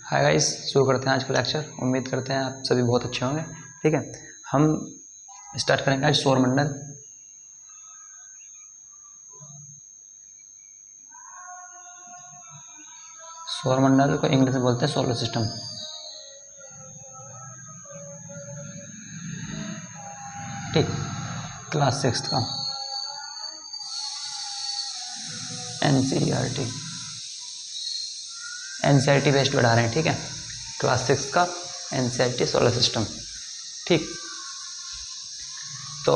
Hi guys, शुरू करते हैं आज का लेक्चर। उम्मीद करते हैं आप सभी बहुत अच्छे होंगे। ठीक है, हम स्टार्ट करेंगे आज सौरमंडल। सौरमंडल को इंग्लिश में बोलते हैं सोलर सिस्टम। ठीक, क्लास 6 का एनसीईआरटी बेस्ड पढ़ा रहे हैं। ठीक है, क्लास 6 का एनसीईआरटी सोलर सिस्टम। ठीक, तो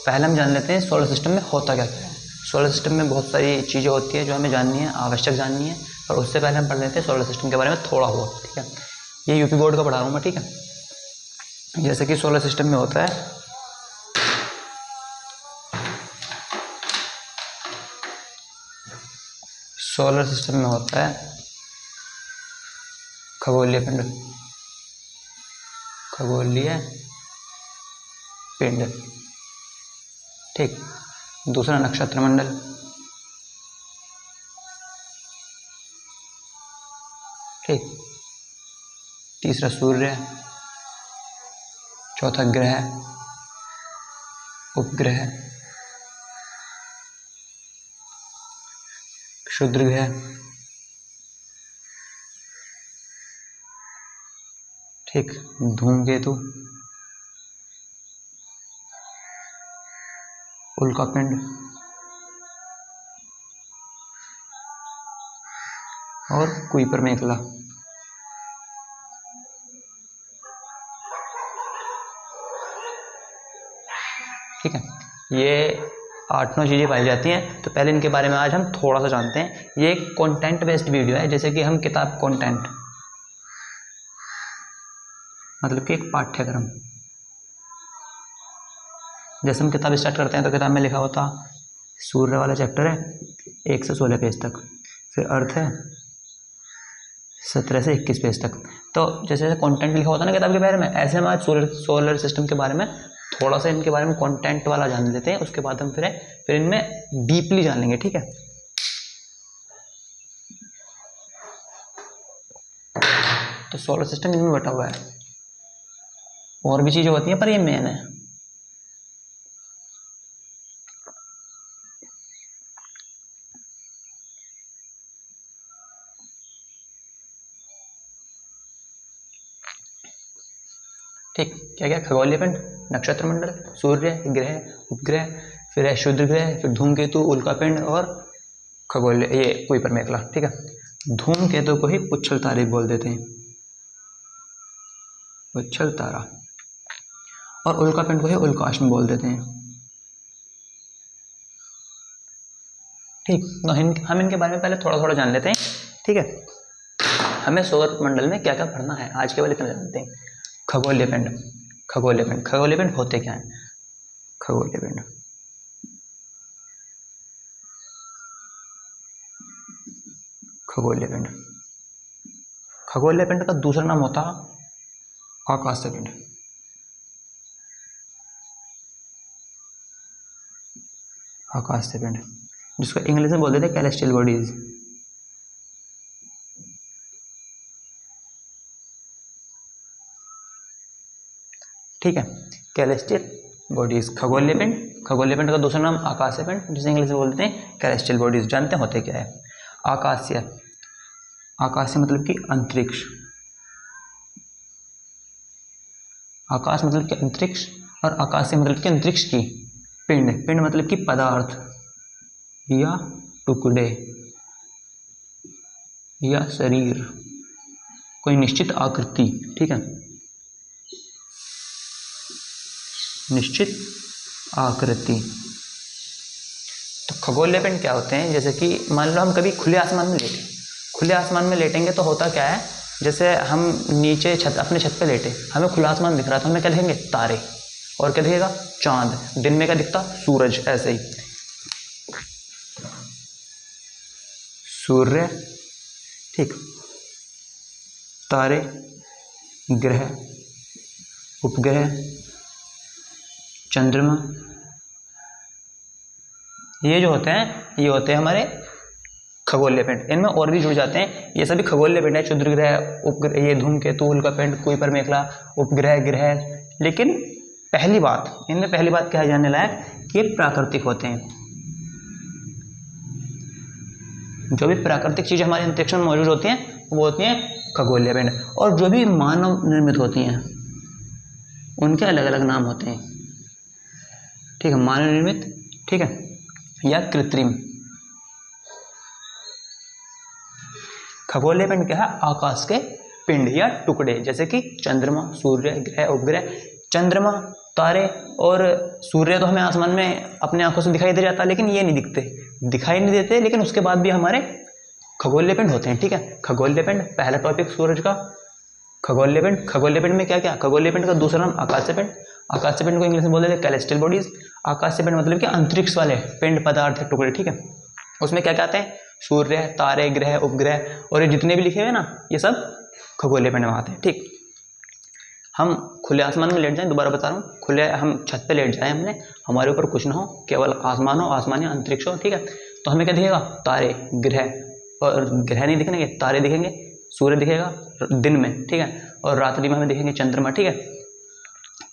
पहले हम जान लेते हैं सोलर सिस्टम में होता क्या है। सोलर सिस्टम में बहुत सारी चीज़ें होती है जो हमें जाननी है, आवश्यक जाननी है। और उससे पहले हम पढ़ लेते हैं सोलर सिस्टम के बारे में थोड़ा बहुत। ठीक है, ये यूपी बोर्ड का पढ़ा रहा हूँ मैं। ठीक है, जैसे कि सोलर सिस्टम में होता है सोलर सिस्टम में होता है खगोलीय पिंड। ठीक, दूसरा नक्षत्र मंडल, ठीक, तीसरा सूर्य, चौथा ग्रह, उपग्रह, क्षुद्र ग्रह, ठीक, धूमकेतु, उल्कापिंड और कुइपर मेखला। ठीक है, ये 8-9 चीज़ें पाई जाती हैं। तो पहले इनके बारे में आज हम थोड़ा सा जानते हैं। ये एक कंटेंट बेस्ड वीडियो है, जैसे कि हम किताब कंटेंट मतलब कि एक पाठ्यक्रम। जैसे हम किताब स्टार्ट करते हैं तो किताब में लिखा होता सूर्य वाला चैप्टर है 1 से 16 पेज तक, फिर अर्थ है 17 से 21 पेज तक। तो जैसे जैसे कंटेंट लिखा होता है ना किताब के बारे में, ऐसे हम आज सोलर सिस्टम के बारे में थोड़ा सा इनके बारे में कंटेंट वाला जान लेते हैं। उसके बाद हम फिर इनमें डीपली जान लेंगे। ठीक है, तो सोलर सिस्टम इनमें बटा हुआ है। और भी चीज़ें होती हैं पर ये मेन है। ठीक, क्या क्या? खगोलीय पिंड, नक्षत्र मंडल, सूर्य, ग्रह, उपग्रह, फिर है क्षुद्र ग्रह, फिर धूमकेतु, उल्कापिंड और खगोलीय ये कुइपर मेखला। ठीक है, धूमकेतु को ही पुच्छल तारे बोल देते हैं, पुच्छल तारा, और उल्कापिंड को ही उल्काश्म बोल देते हैं। ठीक, तो हम इनके बारे में पहले थोड़ा थोड़ा जान लेते हैं। ठीक है, हमें सौर मंडल में क्या क्या पढ़ना है आज केवल इतना जानते हैं। खगोलीय पिंड होते क्या हैं? खगोलीय पिंड का दूसरा नाम होता आकाशीय पिंड। जिसको इंग्लिश में बोल देते हैं कैलेस्टियल बॉडीज। ठीक है, कैलेस्टियल बॉडीज, खगोलीय पिंड का दूसरा नाम आकाशीय पिंड, जिसे इंग्लिश में बोलते हैं कैलेस्टियल बॉडीज। जानते हैं होते क्या है? आकाशीय मतलब कि अंतरिक्ष, आकाश मतलब कि अंतरिक्ष, और आकाशीय मतलब कि अंतरिक्ष की। पिंड मतलब कि पदार्थ या टुकड़े या शरीर, कोई निश्चित आकृति। ठीक है, निश्चित आकृति। तो खगोलीय पिंड क्या होते हैं? जैसे कि मान लो हम कभी खुले आसमान में लेटेंगे तो होता क्या है, जैसे हम नीचे अपने छत पे लेटे, हमें खुला आसमान दिख रहा था, हमें क्या दिखेंगे? तारे। और क्या दिखेगा? चांद। दिन में क्या दिखता? सूरज। ऐसे ही सूर्य, ठीक, तारे, ग्रह, उपग्रह, चंद्रमा, ये जो होते हैं ये होते हैं हमारे खगोलीय पिंड, इनमें और भी जुड़ जाते हैं, ये सभी खगोलीय पिंड है। क्षुद्र ग्रह, उपग्रह, ये धूमकेतु, उल्कापिंड, कुइपर मेखला, उपग्रह, ग्रह। लेकिन पहली बात, इनमें पहली बात क्या है जानने लायक कि ये प्राकृतिक होते हैं। जो भी प्राकृतिक चीजें हमारे अंतरिक्ष में मौजूद होती हैं वो होती हैं खगोलीय पिंड, और जो भी मानव निर्मित होती हैं उनके अलग अलग नाम होते हैं, ठीक है। मानव निर्मित, ठीक है, या कृत्रिम। खगोलीय पिंड क्या है? आकाश के पिंड या टुकड़े, जैसे कि चंद्रमा, सूर्य, ग्रह, उपग्रह। चंद्रमा, तारे और सूर्य तो हमें आसमान में अपने आंखों से दिखाई दे जाता है, लेकिन ये नहीं दिखते, दिखाई नहीं देते, लेकिन उसके बाद भी हमारे खगोलीय पिंड होते हैं, ठीक है। खगोलीय पिंड, पहला टॉपिक सूरज का। खगोलीय पिंड, खगोलीय पिंड में क्या क्या? खगोलीय पिंड का दूसरा नाम आकाशीय पिंड। आकाशीय पिंड को इंग्लिश में बोलते हैं कैलेस्टियल बॉडीज। आकाशीय पिंड मतलब कि अंतरिक्ष वाले पिंड, पदार्थ, टुकड़े, ठीक है। उसमें क्या क्या आते हैं? सूर्य, तारे, ग्रह, उपग्रह, और ये जितने भी लिखे हुए ना, ये सब खगोलीय पिंड में आते हैं, ठीक। हम खुले आसमान में लेट जाएं, दोबारा बता रहा हूँ, खुले हम छत पे लेट जाएं, हमने हमारे ऊपर कुछ ना हो, केवल आसमान हो, आसमानी अंतरिक्ष हो, ठीक है। तो हमें क्या दिखेगा? तारे, ग्रह, और ग्रह नहीं दिखेंगे, तारे दिखेंगे, सूर्य दिखेगा दिन में, ठीक है, और रात्रि में हमें दिखेंगे चंद्रमा, ठीक है।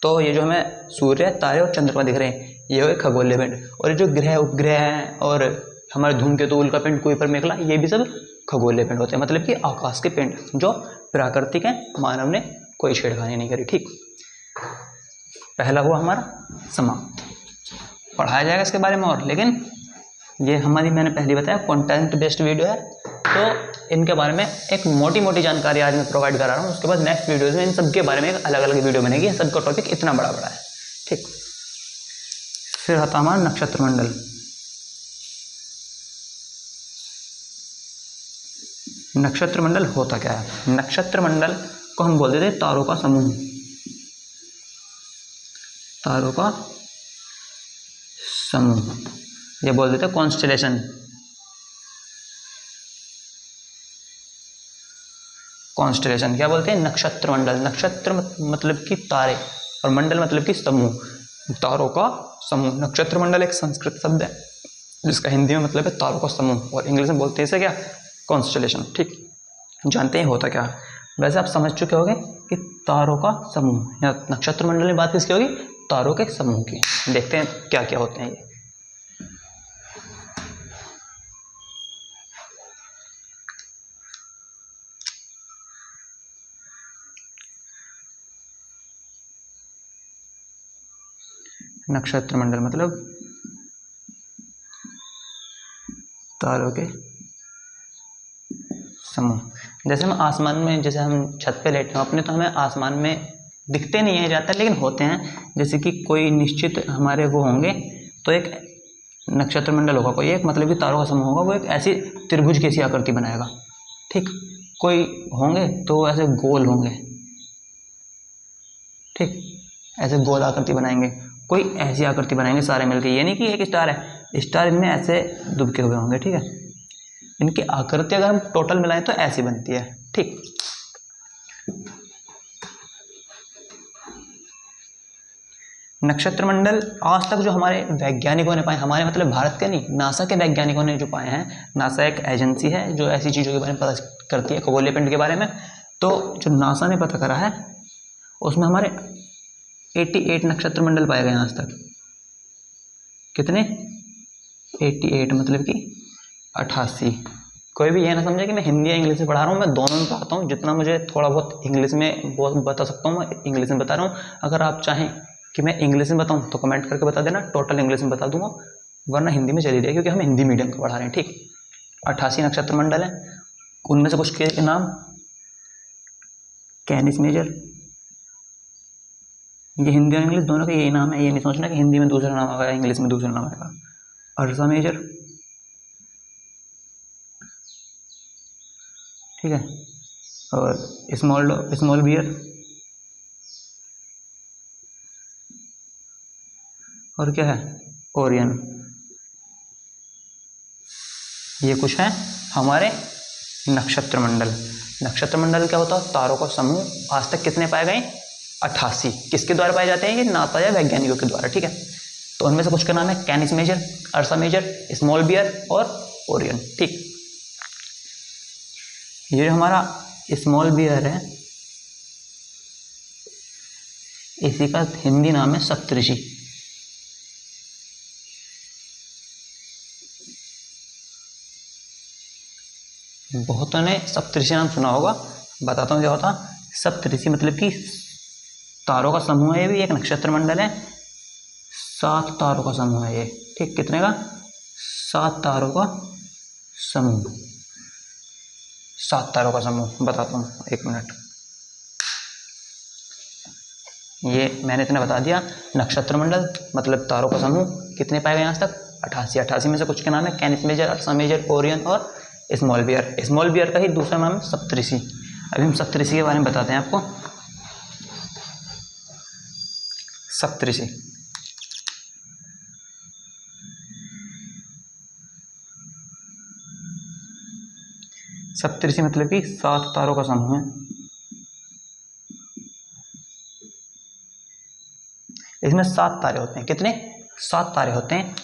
तो ये जो हमें सूर्य, तारे और चंद्रमा दिख रहे हैं, ये हो खगोलीय पिंड। और ये जो ग्रह, उपग्रह हैं और हमारे धूमकेतु, उल्कापिंड, कुइपर मेखला, ये भी सब खगोलीय पिंड होते हैं, मतलब कि आकाश के पिंड जो प्राकृतिक है, मानव ने कोई छेड़खानी नहीं करी, ठीक। पहला हुआ हमारा समाप्त। पढ़ाया जाएगा इसके बारे में और, लेकिन ये हमारी, मैंने पहले बताया, कंटेंट बेस्ड वीडियो है, तो इनके बारे में एक मोटी मोटी जानकारी आज मैं प्रोवाइड करा रहा हूँ। उसके बाद नेक्स्ट वीडियोज में इन सब के बारे में एक अलग अलग वीडियो बनेगी, सबका टॉपिक इतना बड़ा बड़ा है, ठीक। फिर आता हमारा नक्षत्र मंडल। नक्षत्र मंडल होता क्या है? नक्षत्र मंडल को हम बोल देते हैं तारों का समूह। तारों का समूह, ये बोल देते हैं कॉन्स्टेलेशन। कॉन्स्टेलेशन क्या बोलते हैं? नक्षत्र मंडल। नक्षत्र मतलब कि तारे, और मंडल मतलब कि समूह, तारों का समूह। नक्षत्र मंडल एक संस्कृत शब्द है जिसका हिंदी में मतलब है तारों का समूह, और इंग्लिश में बोलते हैं इसे क्या? कॉन्स्टेलेशन, ठीक। जानते हैं होता क्या? वैसे आप समझ चुके होंगे कि तारों का समूह, या नक्षत्र मंडल में बात किसकी होगी? तारों के समूह की। देखते हैं क्या क्या होते हैं ये। नक्षत्र मंडल मतलब तारों के समूह। जैसे हम आसमान में, जैसे हम छत पे लेटे हैं अपने, तो हमें आसमान में दिखते नहीं है ज़्यादातर, लेकिन होते हैं। जैसे कि कोई निश्चित हमारे वो होंगे, तो एक नक्षत्र मंडल होगा, कोई एक मतलब कि तारों का समूह होगा, वो एक ऐसी त्रिभुज की ऐसी आकृति बनाएगा, ठीक। कोई होंगे तो वो ऐसे गोल होंगे, ठीक, ऐसे गोल आकृति बनाएंगे। कोई ऐसी आकृति बनाएंगे सारे मिलकर, ये नहीं कि एक स्टार है, स्टार इनमें ऐसे दुबके हुए होंगे, ठीक है। इनकी आकृति अगर हम टोटल मिलाएं तो ऐसी बनती है, ठीक। नक्षत्र मंडल आज तक जो हमारे वैज्ञानिकों ने पाए, हमारे मतलब भारत के नहीं, नासा के वैज्ञानिकों ने जो पाए हैं, नासा एक एजेंसी है जो ऐसी चीज़ों के बारे में पता करती है, खगोलीय पिंड के बारे में। तो जो नासा ने पता करा है उसमें हमारे 88 नक्षत्र मंडल पाए गए आज तक। कितने? 88 मतलब कि 88। कोई भी ये ना समझे कि मैं हिंदी या इंग्लिश में पढ़ा रहा हूँ, मैं दोनों में पढ़ाता हूँ। जितना मुझे थोड़ा बहुत इंग्लिश में बता सकता हूँ मैं इंग्लिश में बता रहा हूँ। अगर आप चाहें कि मैं इंग्लिश में बताऊँ तो कमेंट करके बता देना, टोटल इंग्लिश में बता दूंगा, वरना हिंदी में चली जाए, क्योंकि हम हिंदी मीडियम का पढ़ा रहे हैं, ठीक। 88 नक्षत्र मंडल है, उनमें से कुछ के नाम: कैनिस मेजर, ये हिंदी और इंग्लिश दोनों का यही नाम है, ये नहीं सोचना कि हिंदी में दूसरा नाम आएगा इंग्लिश में दूसरा नाम आएगा। अर्सा मेजर, ठीक है, और स्मॉल बियर, और क्या है? ओरियन। ये कुछ है हमारे नक्षत्र मंडल। नक्षत्र मंडल क्या होता है? तारों का समूह। आज तक कितने पाए गए? 88। किसके द्वारा पाए जाते हैं? ये नासा या वैज्ञानिकों के द्वारा, ठीक है। तो उनमें से कुछ का नाम है Canis Major, Ursa Major, small bear और ओरियन, ठीक। ये जो हमारा स्मॉल बियर है, इसी का हिंदी नाम है सप्तऋषि। बहुतों ने सप्तऋषि नाम सुना होगा, बताता हूँ क्या होता। सप्तऋषि मतलब कि तारों का समूह है, ये भी एक नक्षत्र मंडल है, 7 तारों का समूह है ये, ठीक। कितने का? 7 तारों का समूह, 7 तारों का समूह। बताता हूँ, 1 मिनट। ये मैंने इतना बता दिया। नक्षत्र मंडल मतलब तारों का समूह कितने पाए गए आज तक? 88। 88 में से कुछ के नाम है Canis Major, Ursa major, Orion और स्मॉल बियर। स्मॉल बियर का ही दूसरा नाम है सप्तऋषि। अभी हम सप्तऋषि के बारे में बताते हैं आपको। सप्तऋषि सप्तऋषि मतलब कि 7 तारों का समूह है। इसमें 7 तारे होते हैं। कितने? 7 तारे होते हैं।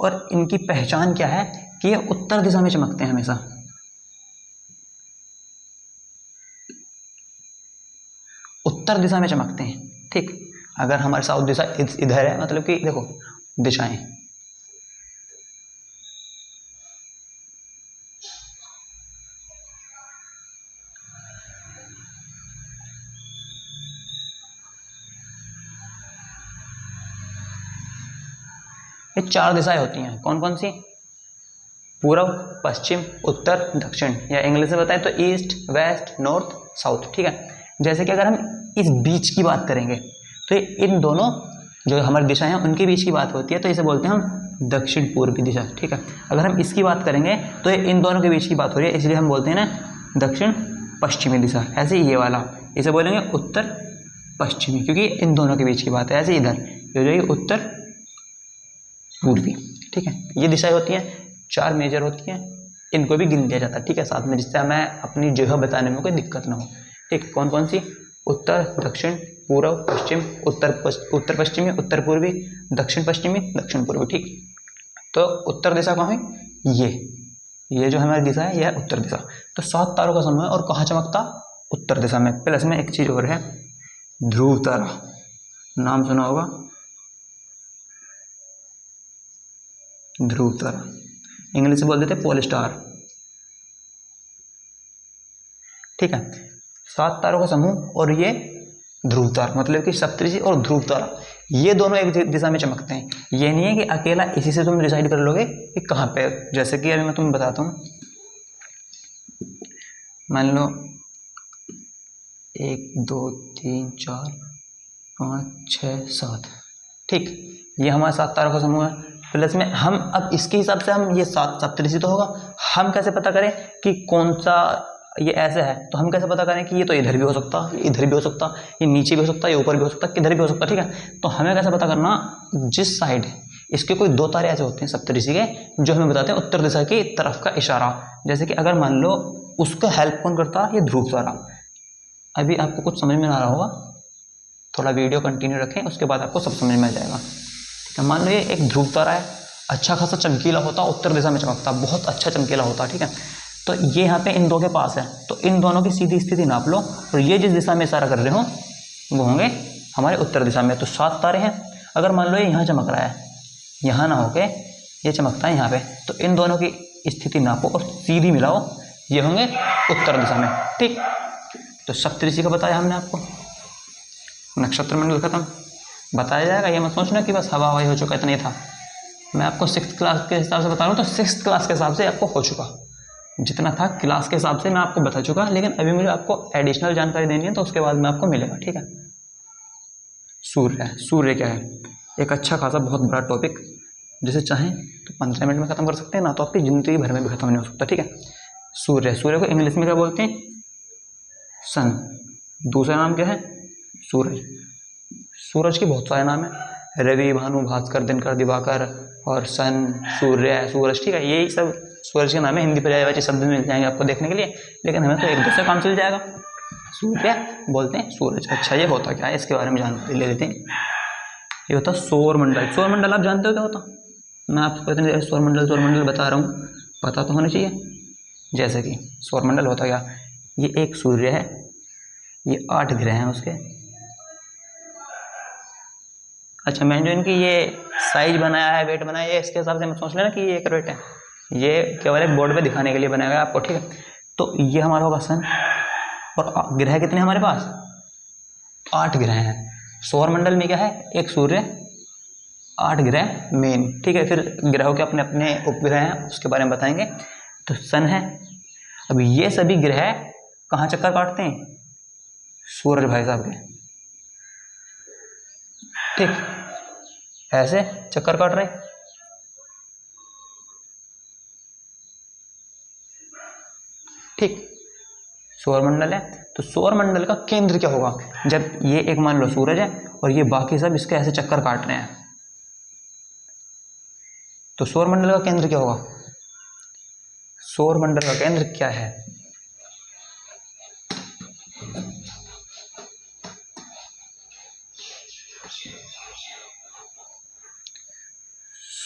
और इनकी पहचान क्या है कि ये उत्तर दिशा में चमकते हैं हमेशा। उत्तर दिशा में चमकते हैं, ठीक। अगर हमारे साउथ दिशा इधर है, मतलब कि देखो दिशाएं, ये 4 दिशाएं होती हैं। कौन कौन सी? पूर्व, पश्चिम, उत्तर, दक्षिण, या इंग्लिश में बताएं तो ईस्ट, वेस्ट, नॉर्थ, साउथ, ठीक है। जैसे कि अगर हम इस बीच की बात करेंगे तो इन दोनों जो हमारी दिशाएं हैं उनके बीच की बात होती है, तो इसे बोलते हैं हम दक्षिण पूर्वी दिशा, ठीक है। अगर हम इसकी बात करेंगे तो इन दोनों के बीच की बात हो रही है, इसलिए हम बोलते हैं ना दक्षिण पश्चिमी दिशा। ऐसे ही ये वाला, इसे बोलेंगे उत्तर पश्चिमी, क्योंकि इन दोनों के बीच की बात है। ऐसे इधर ये हो जाएगी उत्तर पूर्वी, ठीक है। ये दिशाएं होती हैं, 4 मेजर होती हैं, इनको भी गिन लिया जाता है, ठीक है, साथ में, जिससे हमें अपनी जगह बताने में कोई दिक्कत ना हो, ठीक। कौन कौन सी? उत्तर, दक्षिण, पूर्व, पश्चिम, उत्तर पश्चिमी, उत्तर पूर्वी, दक्षिण पश्चिमी, दक्षिण पूर्वी, ठीक। तो उत्तर दिशा कहाँ है? ये जो हमारी दिशा है यह है उत्तर दिशा। तो 7 तारों का समूह है और कहाँ चमकता? उत्तर दिशा में। प्लस में एक चीज और है, ध्रुव तारा, नाम सुना होगा, ध्रुव तारा, इंग्लिश में बोल देते पोल स्टार, ठीक है। 7 तारों का समूह और ये ध्रुव तारा, मतलब कि सप्तऋषि और ध्रुव तारा, ये दोनों एक दिशा में चमकते हैं। ये नहीं है कि अकेला इसी से तुम डिसाइड कर लोगे कि कहाँ पे। जैसे कि अभी मैं तुम्हें बताता हूँ, मान लो 1 2 3 4 5 6 7, ठीक। ये हमारा 7 तारों का समूह है। प्लस में हम अब इसके हिसाब से हम ये 7 सप्तऋषि तो होगा, हम कैसे पता करें कि कौन सा ये ऐसे है? तो हम कैसे पता करें कि ये तो इधर भी हो सकता, ये इधर भी हो सकता, ये नीचे भी हो सकता, ये ऊपर भी हो सकता, किधर भी हो सकता, ठीक है। तो हमें कैसे पता करना? जिस साइड इसके कोई 2 तारे ऐसे होते हैं सप्तऋषि के, जो हमें बताते हैं उत्तर दिशा की तरफ का इशारा। जैसे कि अगर मान लो उसका हेल्प कौन करता? ये ध्रुव तारा। अभी आपको कुछ समझ में आ रहा होगा, थोड़ा वीडियो कंटिन्यू रखें, उसके बाद आपको सब समझ में आ जाएगा, ठीक है। मान लो ये एक ध्रुव तारा है, अच्छा खासा चमकीला होता, उत्तर दिशा में चमकता, बहुत अच्छा चमकीला होता, ठीक है। तो ये यहाँ पे इन 2 के पास है, तो इन दोनों की सीधी स्थिति नाप लो, और ये जिस दिशा में इशारा कर रहे हो वो होंगे हमारे उत्तर दिशा में। तो 7 तारे हैं। अगर मान लो ये यहाँ चमक रहा है, यहाँ ना होके ये चमकता है यहाँ पे, तो इन दोनों की स्थिति नापो और सीधी मिलाओ, ये होंगे उत्तर दिशा में, ठीक। तो सप्तऋषि का बताया हमने आपको, नक्षत्र मंडल खत्म, बताया जाएगा। ये मत सोचना कि बस हवा हवाई हो चुका, इतना ही था। मैं आपको 6th क्लास के हिसाब से बता रहा हूँ, तो 6th क्लास के हिसाब से आपको हो चुका, जितना था क्लास के हिसाब से मैं आपको बता चुका, लेकिन अभी मुझे आपको एडिशनल जानकारी देनी है, तो उसके बाद में आपको मिलेगा, ठीक है। सूर्य है, सूर्य क्या है? एक अच्छा खासा बहुत बड़ा टॉपिक, जिसे चाहें तो 15 मिनट में खत्म कर सकते हैं, ना तो आपकी जिंदगी भर में भी खत्म नहीं हो सकता, ठीक है। सूर्य, सूर्य को इंग्लिश में क्या बोलते हैं? सन। दूसरा नाम क्या है? सूरज। सूरज के बहुत सारे नाम है, रवि, भानु, भास्कर, दिनकर, दिवाकर, और सन, सूर्य, सूरज, ठीक है। यही सब सूरज के नाम है। हिंदी पर्यायवाची शब्द मिल जाएंगे आपको देखने के लिए, लेकिन हमें तो एक दूसरे काम चल जाएगा। सूर्य बोलते हैं सूरज। अच्छा, ये होता क्या है इसके बारे में जानकारी ले लेते हैं। ये होता सौर मंडल। सौर मंडल आप जानते हो क्या होता? मैं आपको इतने सौर मंडल बता रहा हूँ, पता तो होना चाहिए। जैसे कि सौर मंडल होता क्या, ये एक सूर्य है, ये 8 ग्रह हैं उसके। अच्छा, मैंने जो इनकी ये साइज बनाया है, वेट बनाया है, इसके हिसाब से मत सोच लेना कि ये एक वेट है, ये केवल एक बोर्ड पे दिखाने के लिए बनाया गया आपको, ठीक है। तो ये हमारा होगा सन। और ग्रह कितने हमारे पास? 8 ग्रह हैं। सौर मंडल में क्या है? एक सूर्य, 8 ग्रह मेन, ठीक है। फिर ग्रहों के अपने अपने उपग्रह हैं, उसके बारे में बताएंगे। तो सन है। अब ये सभी ग्रह कहाँ चक्कर काटते हैं? सूरज भाई साहब के, ठीक, ऐसे चक्कर काट रहे, ठीक। सौरमंडल है, तो सौरमंडल का केंद्र क्या होगा? जब ये एक मान लो सूरज है और ये बाकी सब इसके ऐसे चक्कर काट रहे हैं, तो सौरमंडल का केंद्र क्या होगा? सौरमंडल का केंद्र क्या है?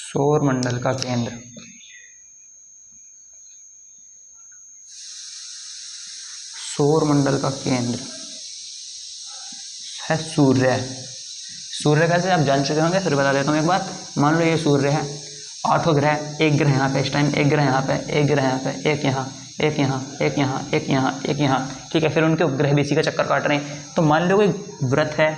सौरमंडल का केंद्र सौरमंडल का केंद्र है सूर्य। सूर्य कैसे आप जान चुके होंगे, फिर बता देता हूँ एक बार। मान लो ये सूर्य है, 8 ग्रह, एक ग्रह यहाँ पे इस टाइम, एक ग्रह यहाँ पे, एक ग्रह यहाँ पे, एक यहाँ, एक यहाँ, एक यहाँ, एक यहाँ, एक यहाँ, ठीक है। फिर उनके उपग्रह भी इसी का चक्कर काट रहे हैं। तो मान लो कोई व्रत है,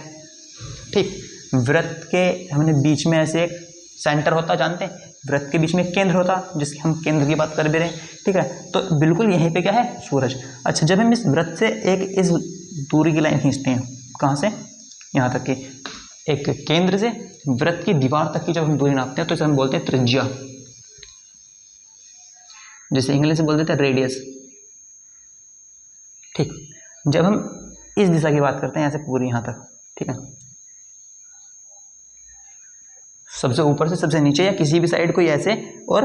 ठीक, व्रत के हमने बीच में ऐसे एक सेंटर होता, जानते हैं, व्रत के बीच में एक केंद्र होता, जिसके हम केंद्र की बात कर भी रहे हैं, ठीक है। तो बिल्कुल यहीं पे क्या है? सूरज। अच्छा, जब हम इस व्रत से एक इस दूरी की लाइन खींचते हैं, कहाँ से? यहाँ तक की, एक केंद्र से व्रत की दीवार तक की जब हम दूरी नापते हैं तो इसे हम बोलते हैं त्रिज्या, जैसे इंग्लिश में बोल देते हैं रेडियस, ठीक। जब हम इस दिशा की बात करते हैं, ऐसे पूरी यहाँ तक, ठीक है, सबसे ऊपर से सबसे नीचे या किसी भी साइड को ऐसे, और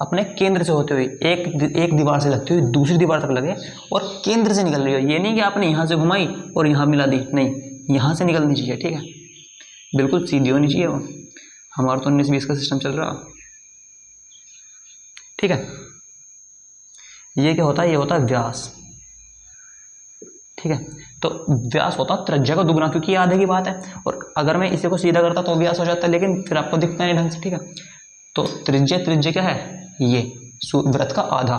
अपने केंद्र से होते हुए एक दीवार से लगते हुए दूसरी दीवार तक लगे और केंद्र से निकल रही हो। ये नहीं कि आपने यहाँ से घुमाई और यहाँ मिला दी, नहीं, यहाँ से निकलनी चाहिए, ठीक है, बिल्कुल सीधी होनी चाहिए वो। हमारा तो 19-20 का सिस्टम चल रहा, ठीक है। ये क्या होता है? ये होता है व्यास, ठीक है। तो व्यास होता है त्रिज्या का दुगना, क्योंकि ये आधे की बात है, और अगर मैं इसे को सीधा करता तो व्यास हो जाता है, लेकिन फिर आपको दिखता नहीं ढंग से, ठीक है। तो त्रिज्या क्या है? ये व्रत का आधा।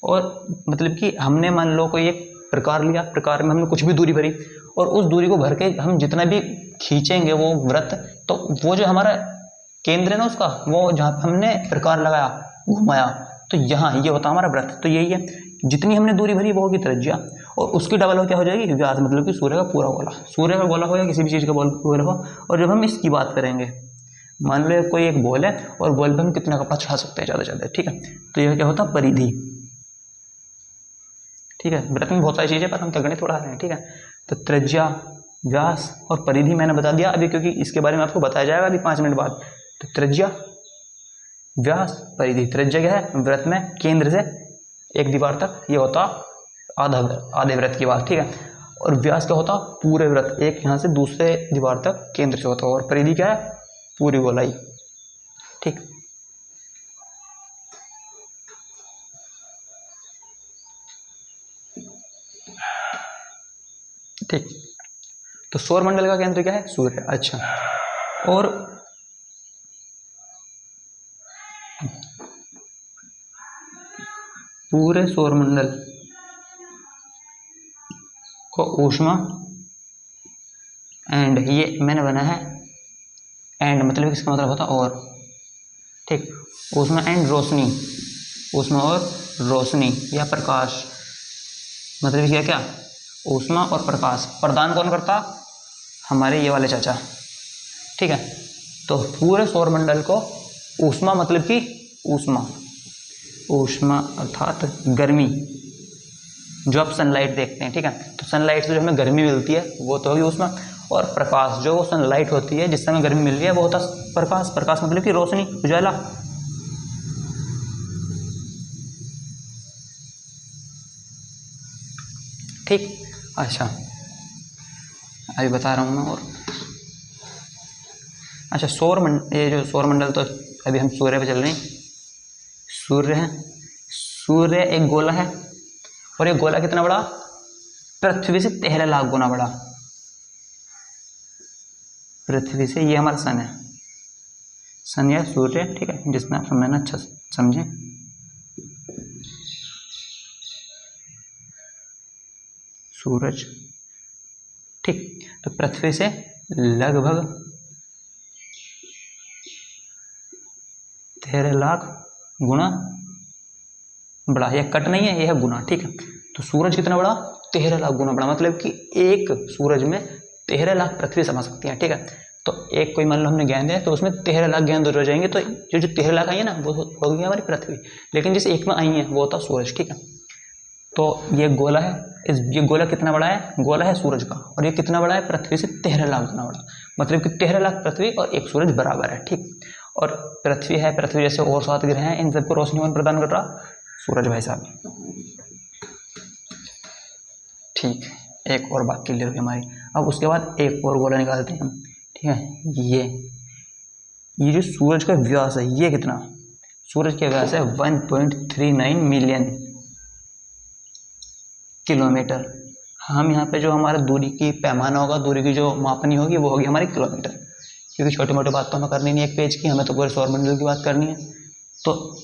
और मतलब कि हमने मान लो कोई एक प्रकार लिया, प्रकार में हमने कुछ भी दूरी भरी, और उस दूरी को भर के हम जितना भी खींचेंगे वो व्रत, तो वो जो हमारा केंद्र है ना उसका, वो जहाँ हमने प्रकार लगाया, घुमाया, तो यहाँ ये होता हमारा व्रत। तो यही है, जितनी हमने दूरी भरी वो होगी त्रिज्या, और उसकी डबल हो क्या हो जाएगी? व्यास, मतलब कि सूर्य का पूरा गोला, सूर्य का गोला हो या किसी भी चीज़ का गोला हो। और जब हम इसकी बात करेंगे, मान लो कोई एक बॉल है और बॉल पे हम कितना कपड़ा चढ़ा सकते हैं? ज़्यादा से ज़्यादा, ठीक है। तो यह क्या होता है? परिधि, ठीक है। व्रत में बहुत सारी चीज़ें, पर हम तो गणित उड़ा रहे हैं, ठीक है। तो त्रिज्या, व्यास और परिधि मैंने बता दिया अभी, क्योंकि इसके बारे में आपको बताया जाएगा अभी 5 मिनट बाद। तो त्रिज्या, व्यास, परिधि। त्रिज्या क्या है? व्रत में केंद्र से एक दीवार तक, ये होता आधे व्रत की बात, ठीक है। और व्यास क्या होता? पूरे व्रत, एक यहाँ से दूसरे दीवार तक केंद्र से होता। और परिधि क्या है? पूरी गोलाई, ठीक। ठीक, तो सौरमंडल का केंद्र क्या है? सूर्य। अच्छा, और पूरे सौरमंडल को ऊष्मा, एंड ये मैंने बना है एंड, मतलब इसका मतलब होता और, ठीक। ऊष्मा एंड रोशनी, ऊष्मा और रोशनी या प्रकाश, मतलब क्या क्या? ऊष्मा और प्रकाश प्रदान कौन करता? हमारे ये वाले चाचा, ठीक है। तो पूरे सौरमंडल को ऊष्मा, मतलब कि ऊष्मा, ऊष्मा अर्थात गर्मी, जो आप सनलाइट देखते हैं, ठीक है। तो सनलाइट से जो हमें गर्मी मिलती है वो तो होगी ऊष्मा, और प्रकाश, जो सनलाइट होती है जिससे हमें गर्मी मिल रही है वो होता प्रकाश। प्रकाश मतलब कि रोशनी, उजाला, ठीक। अच्छा, अभी बता रहा हूँ मैं। और अच्छा, ये जो सौरमंडल, तो अभी हम सूर्य पे चल रहे हैं। सूर्य है, सूर्य एक गोला है, और ये गोला कितना बड़ा? पृथ्वी से 13 लाख गुना बड़ा। पृथ्वी से, ये हमारा सन है, सन या सूर्य, ठीक है, जिसमें आप समझना अच्छा समझें। सूरज, ठीक। तो पृथ्वी से लगभग 13 लाख गुना बड़ा। यह कट नहीं है, यह है गुना, ठीक है। तो सूरज कितना बड़ा? 13 लाख गुना बड़ा, मतलब कि एक सूरज में 13 लाख पृथ्वी समा सकती है, ठीक है। तो एक कोई मान लो हमने गेंद है तो उसमें 13 लाख गेंद हो जाएंगे, तो जो 13 लाख आई है ना वो होगी हमारी पृथ्वी, लेकिन जिस एक में आई है वो होता सूरज, ठीक है। तो ये गोला है, ये गोला कितना बड़ा है? गोला है सूरज का, और ये कितना बड़ा है? पृथ्वी से 13 लाख गुना बड़ा, मतलब कि 13 लाख पृथ्वी और एक सूरज बराबर है, ठीक। और पृथ्वी है, पृथ्वी जैसे और 7 ग्रह हैं, इन सबको रोशनी कौन प्रदान कर रहा? सूरज भाई साहब, ठीक। एक और बात क्लियर हुई हमारी। अब उसके बाद एक और गोला निकालते हैं हम, ठीक है। ये जो सूरज का व्यास है, ये कितना? सूरज का व्यास है 1.39 मिलियन किलोमीटर। हम यहाँ पे जो हमारा दूरी की पैमाना होगा, दूरी की जो मापनी होगी वो होगी हमारी किलोमीटर, क्योंकि छोटी मोटी बात तो हमें करनी नहीं एक पेज की, हमें तो पूरे सौरमंडल की बात करनी है। तो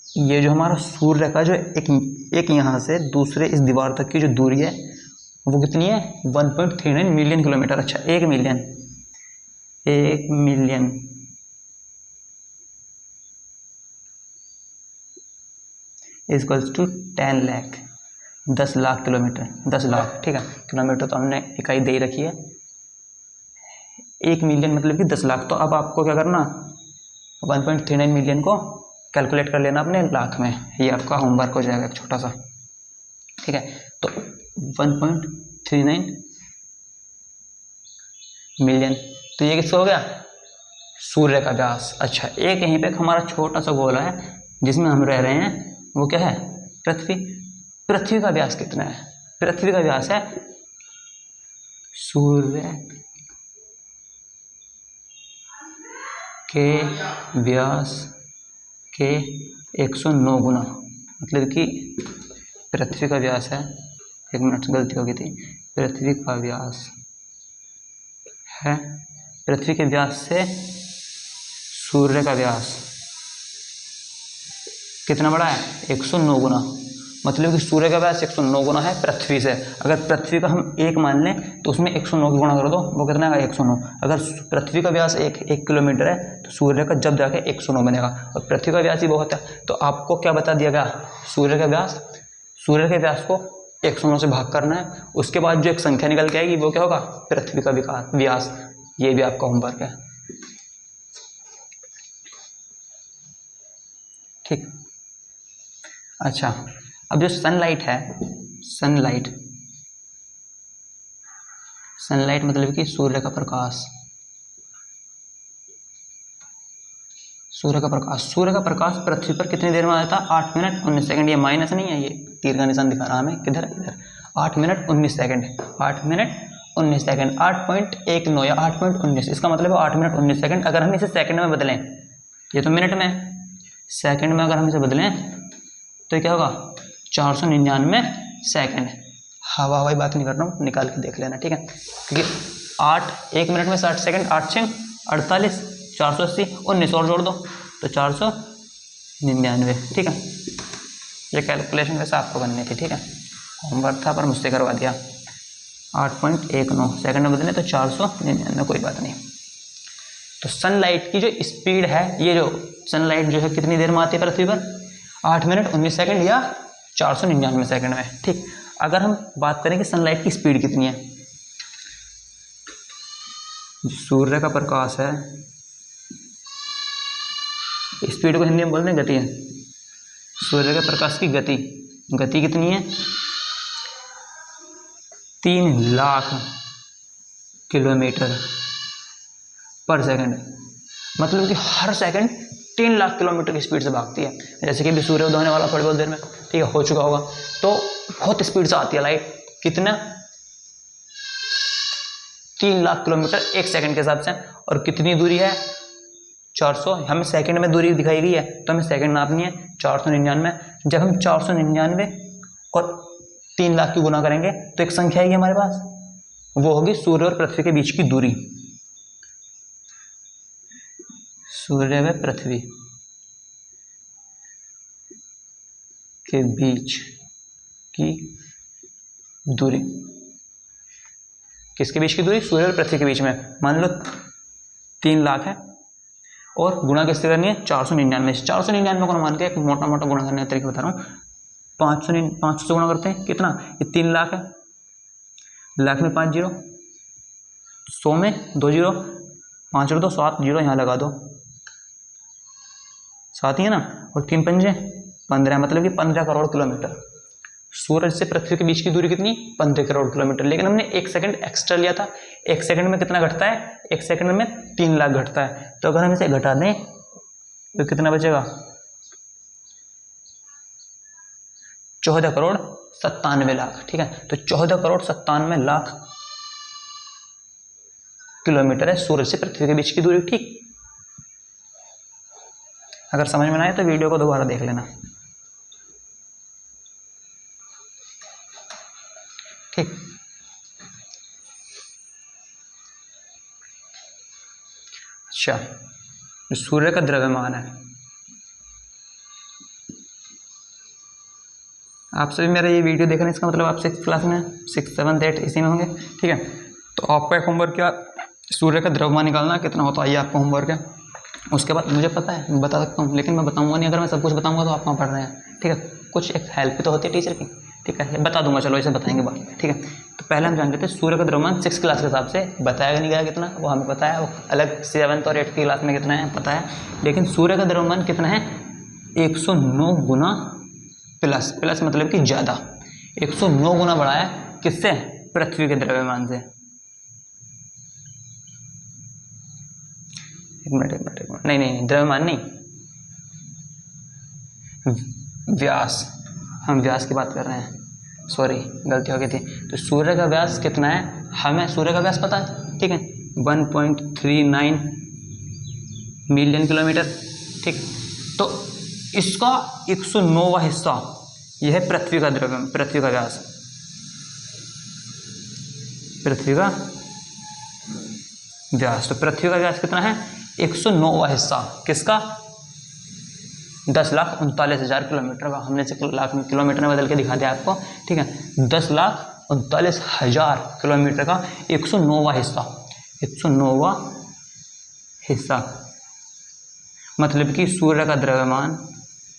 ये जो हमारा सूर्य का जो एक यहाँ से दूसरे इस दीवार तक की जो दूरी है वो कितनी है? 1.39 मिलियन किलोमीटर। अच्छा, 1 million equals to 10 lakh, 10 lakh kilometre, 10 lakh, ठीक है। किलोमीटर तो हमने इकाई दे ही रखी है। 1 मिलियन मतलब कि 10 लाख। तो अब आपको क्या करना, 1.39 मिलियन को कैलकुलेट कर लेना अपने लाख में, ये आपका होमवर्क हो जाएगा एक छोटा सा, ठीक है। तो 1.39 मिलियन, तो ये किसका हो गया? सूर्य का व्यास। अच्छा, एक यहीं पे हमारा छोटा सा गोला है जिसमें हम रह रहे हैं, वो क्या है? पृथ्वी। पृथ्वी का व्यास कितना है? पृथ्वी का व्यास है सूर्य के व्यास के 109 गुना, मतलब कि पृथ्वी का व्यास है, एक मिनट से गलती हो गई थी, पृथ्वी का व्यास है, पृथ्वी के व्यास से सूर्य का व्यास कितना बड़ा है? 109 गुना, मतलब कि सूर्य का व्यास 109 गुना है पृथ्वी से। अगर पृथ्वी का हम 1 मान लें तो उसमें 109 गुणा कर दो, वो कितना है? 109। अगर पृथ्वी का व्यास 1 किलोमीटर है तो सूर्य का जब जाके 109 बनेगा, और पृथ्वी का व्यास ही बहुत है। तो आपको क्या बता दिया गया? सूर्य का व्यास, सूर्य के व्यास को 109 से भाग करना है, उसके बाद जो एक संख्या निकल के आएगी वो क्या होगा? पृथ्वी का व्यास। ये भी आपका होमवर्क है, ठीक। अच्छा, अब जो सनलाइट है, सनलाइट मतलब कि सूर्य का प्रकाश, सूर्य का प्रकाश पृथ्वी पर कितनी देर में आता है? 8 मिनट 19 सेकंड। ये माइनस नहीं है, ये तीर का निशान दिखा रहा हमें, किधर? इधर। 8 मिनट 19 सेकंड, 8 मिनट 19 सेकंड, 8.19 या 8.19, इसका मतलब है 8 मिनट 19 सेकंड। अगर हम इसे सेकंड में बदलें, ये तो मिनट में, सेकंड में अगर हम इसे बदलें तो क्या होगा? 499 सेकंड। हवाई बात नहीं कर रहा हूँ, निकाल के देख लेना, ठीक है। क्योंकि 1 मिनट में 60 सेकंड, 8 6 48, 480, 19 और जोड़ दो तो 499, ठीक है। ये कैलकुलेशन वैसे आपको करनी थी, ठीक है, होमवर्क था पर मुझसे करवा दिया। 8.19 सेकंड में बदले तो 499, कोई बात नहीं। तो सनलाइट की जो स्पीड है, ये जो सनलाइट जो है कितनी देर में आती है पृथ्वी पर? 8 मिनट 19 सेकंड या 499 सेकंड में, ठीक। अगर हम बात करें कि सनलाइट की स्पीड कितनी है, सूर्य का प्रकाश है, स्पीड को हिंदी में बोलते हैं गति है, सूर्य के प्रकाश की गति कितनी है? 3 लाख किलोमीटर पर सेकंड, मतलब कि हर सेकंड 3 लाख किलोमीटर की स्पीड से भागती है। जैसे कि अभी सूर्योदय होने वाला थोड़ी बहुत देर में, ठीक है, हो चुका होगा, तो बहुत स्पीड से आती है लाइट। कितना? 3 लाख किलोमीटर एक सेकंड के हिसाब से। और कितनी दूरी है? 400, हमें सेकंड में दूरी दिखाई गई है तो हमें सेकंड नापनी है, 499। जब हम 499 और 3 लाख की गुना करेंगे तो एक संख्या आएगी हमारे पास, वो होगी सूर्य और पृथ्वी के बीच की दूरी। सूर्य व पृथ्वी के बीच की दूरी, किसके बीच की दूरी? सूर्य और पृथ्वी के बीच में। मान लो 3 लाख है और गुणा किससे करनी है? 499 से। 499 को मान के एक मोटा मोटा गुणा करने का तरीका बता रहा हूँ। 500 से गुणा करते हैं, कितना? ये 3 लाख है, लाख में 5 जीरो, 100 में 2 जीरो, 5 और 2 7 जीरो यहाँ लगा दो, 7 ही है ना, और 3 पंजे 15, मतलब कि 15 करोड़ किलोमीटर। सूरज से पृथ्वी के बीच की दूरी कितनी? 15 करोड़ किलोमीटर। लेकिन हमने 1 सेकंड एक्स्ट्रा लिया था। 1 सेकंड में कितना घटता है? 1 सेकंड में 3 लाख घटता है। तो अगर हम इसे घटा दें तो कितना बचेगा? 14 करोड़ 97 लाख। ठीक है, तो 14 करोड़ 97 लाख किलोमीटर है सूरज से पृथ्वी के बीच की दूरी। ठीक, अगर समझ में ना आए तो वीडियो को दोबारा देख लेना। ठीक, अच्छा, जो सूर्य का द्रव्यमान है, आप सभी मेरा ये वीडियो देख रहे हैं, इसका मतलब आप 6th क्लास में, 6, 7, 8 इसी में होंगे। ठीक है, तो आपका एक होमवर्क क्या, सूर्य का द्रव्यमान निकालना कितना होता है, ये आपका होमवर्क है। उसके बाद मुझे पता है, मैं बता सकता हूँ, लेकिन मैं बताऊंगा नहीं। अगर मैं सब कुछ बताऊंगा तो आप कहाँ पढ़ रहे हैं। ठीक है, कुछ एक हेल्प तो होती है टीचर की। ठीक है, बता दूंगा, चलो इसे बताएंगे बाकी। ठीक है, तो पहले हम जान लेते हैं सूर्य का द्रव्यमान 6th क्लास के हिसाब से बताया नहीं गया कितना, वो हमें पता है। वो अलग 7th और 8th की क्लास में कितना है पता है, लेकिन सूर्य का द्रव्यमान कितना है? 109 गुना प्लस, प्लस मतलब कि ज़्यादा, 109 गुना बड़ा है किससे? पृथ्वी के द्रव्यमान से। एक मिनट, नहीं, द्रव्यमान नहीं, व्यास, हम व्यास की बात कर रहे हैं, सॉरी गलती हो गई थी। तो सूर्य का व्यास कितना है? हमें सूर्य का व्यास पता है। ठीक है, 1.39 मिलियन किलोमीटर। ठीक, तो इसका 109वां हिस्सा यह है पृथ्वी का द्रव्यमान, पृथ्वी का व्यास, पृथ्वी का व्यास। तो पृथ्वी का व्यास कितना है? 109वां हिस्सा किसका? 10,39,000 किलोमीटर का। हमने से लाख में किलोमीटर में बदल के दिखा दिया आपको। ठीक है, 10,39,000 किलोमीटर का 109वां हिस्सा, 109वां हिस्सा, मतलब कि सूर्य का द्रव्यमान,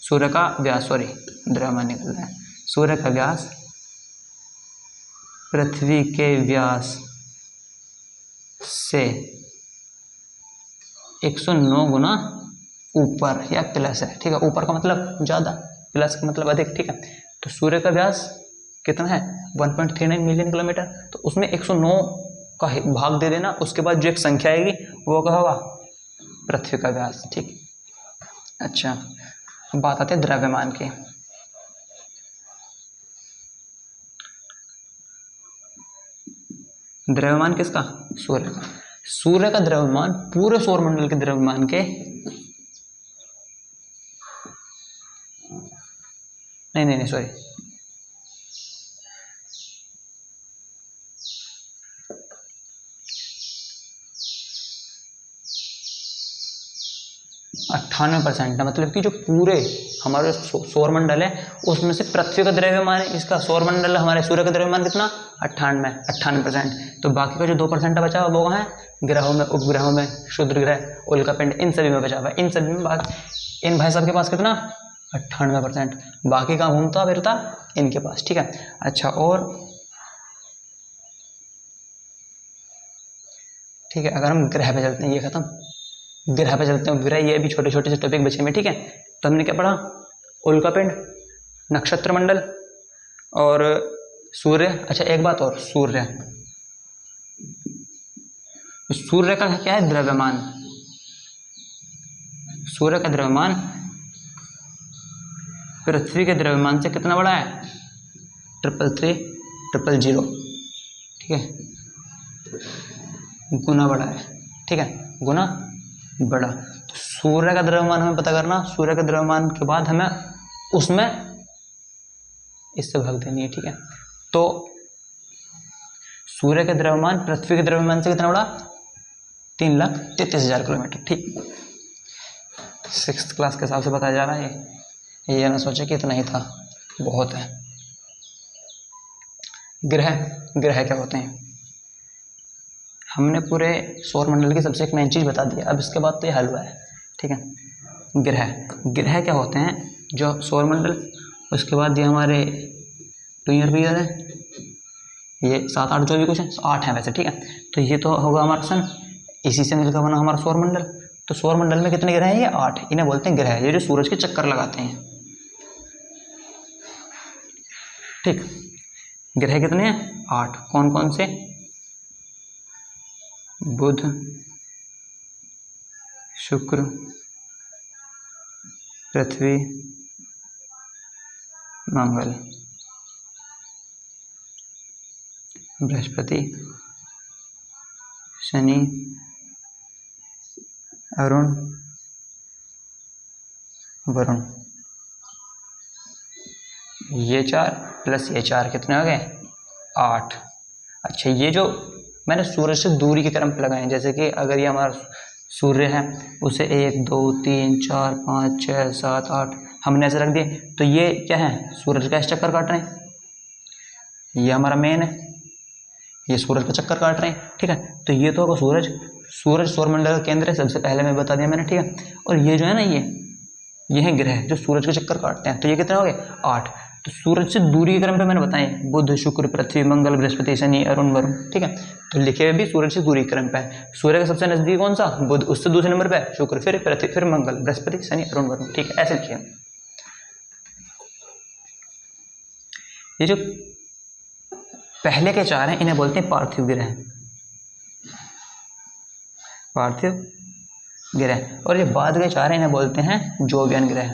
सूर्य का व्यास, सॉरी द्रव्यमान निकल रहा है, सूर्य का व्यास पृथ्वी के व्यास से 109 गुना ऊपर या प्लस है। ठीक है, ऊपर का मतलब ज़्यादा, प्लस का मतलब अधिक। ठीक है, तो सूर्य का व्यास कितना है? 1.39 मिलियन किलोमीटर। तो उसमें 109 का भाग दे देना, उसके बाद जो एक संख्या आएगी वो क्या होगा? पृथ्वी का व्यास। ठीक, अच्छा, बात आते हैं द्रव्यमान की। द्रव्यमान किसका? सूर्य का। सूर्य का द्रव्यमान पूरे सौरमंडल के द्रव्यमान के नहीं सॉरी, %98 है। मतलब कि जो पूरे हमारे सौरमंडल है उसमें से पृथ्वी का द्रव्यमान है, इसका सौरमंडल हमारे सूर्य का द्रव्यमान कितना? 98%। तो बाकी का जो 2% बचा हुआ वो है ग्रहों में, उपग्रहों में, क्षुद्र ग्रह, उल्कापिंड, इन सभी में बचा हुआ है। इन सभी में इन भाई साहब के पास कितना? 98%। बाकी का घूमता फिरता इनके पास। ठीक है, अच्छा, और ठीक है, अगर हम ग्रह पे चलते हैं, ये खत्म, ग्रह पे चलते हैं, ग्रह, ये भी छोटे छोटे से टॉपिक बचे में। ठीक है, तो हमने क्या पढ़ा? उल्कापिंड, नक्षत्र मंडल और सूर्य। अच्छा, एक बात और, सूर्य का क्या है? द्रव्यमान। सूर्य का द्रव्यमान पृथ्वी के द्रव्यमान से कितना बड़ा है? 333,000, ठीक है, गुना बड़ा है। ठीक है, गुना बड़ा। तो सूर्य का द्रव्यमान हमें पता करना, सूर्य के द्रव्यमान के बाद हमें उसमें इससे भाग देनी है। ठीक है, तो सूर्य का द्रव्यमान पृथ्वी के द्रव्यमान से कितना बड़ा? 3,33,000 किलोमीटर। ठीक, 6th क्लास के हिसाब से बताया जा रहा है ये ना सोचे कि इतना ही था, बहुत है। ग्रह, ग्रह क्या होते हैं? हमने पूरे सौर मंडल की सबसे एक मेन चीज़ बता दी, अब इसके बाद तो ये हल हुआ है। ठीक है, ग्रह, ग्रह क्या होते हैं? जो सौर मंडल, उसके बाद ये हमारे ट्यूनर भी है, ये 7-8 जो भी कुछ है, 8 हैं वैसे। ठीक है, तो ये तो होगा हमारा सन, इसी से मिलकर बना हमारा सौर मंडल। तो सौर मंडल में कितने ग्रह हैं? ये 8, इन्हें बोलते हैं ग्रह, ये जो सूरज के चक्कर लगाते हैं। ठीक, ग्रह कितने हैं? 8। कौन कौन से? बुध, शुक्र, पृथ्वी, मंगल, बृहस्पति, शनि, अरुण, वरुण। ये 4 प्लस ये 4 कितने हो गए? 8। अच्छा, ये जो मैंने सूरज से दूरी के क्रम पे लगाए, जैसे कि अगर ये हमारा सूर्य है, उसे 1 2 3 4 5 6 7 8 हमने ऐसे रख दिए, तो ये क्या है? सूरज का चक्कर काट रहे हैं। ये हमारा मेन है, ये सूरज का चक्कर काट रहे हैं। ठीक है, तो ये तो होगा सूरज, सूरज सौरमंडल का केंद्र है, सबसे पहले मैं बता दिया मैंने। ठीक है, और ये जो है ना, ये है ग्रह जो सूरज के चक्कर काटते हैं। तो ये कितने हो गए? 8। तो सूरज से दूरी के क्रम पे मैंने बताए, बुध, शुक्र, पृथ्वी, मंगल, बृहस्पति, शनि, अरुण, वरुण। ठीक है, तो लिखे हुए भी सूरज से दूरी के क्रम पे है। सूर्य का सबसे नजदीक कौन सा? बुध, उससे दूसरे नंबर पे है शुक्र, फिर पृथ्वी, फिर मंगल, बृहस्पति, शनि, अरुण, वरुण। ठीक है, ऐसे लिखिए। ये जो पहले के 4 हैं, इन्हें बोलते हैं पार्थिव ग्रह, पार्थिव ग्रह। और ये बाद के 4 हैं, इन्हें बोलते हैं जोवियन ग्रह।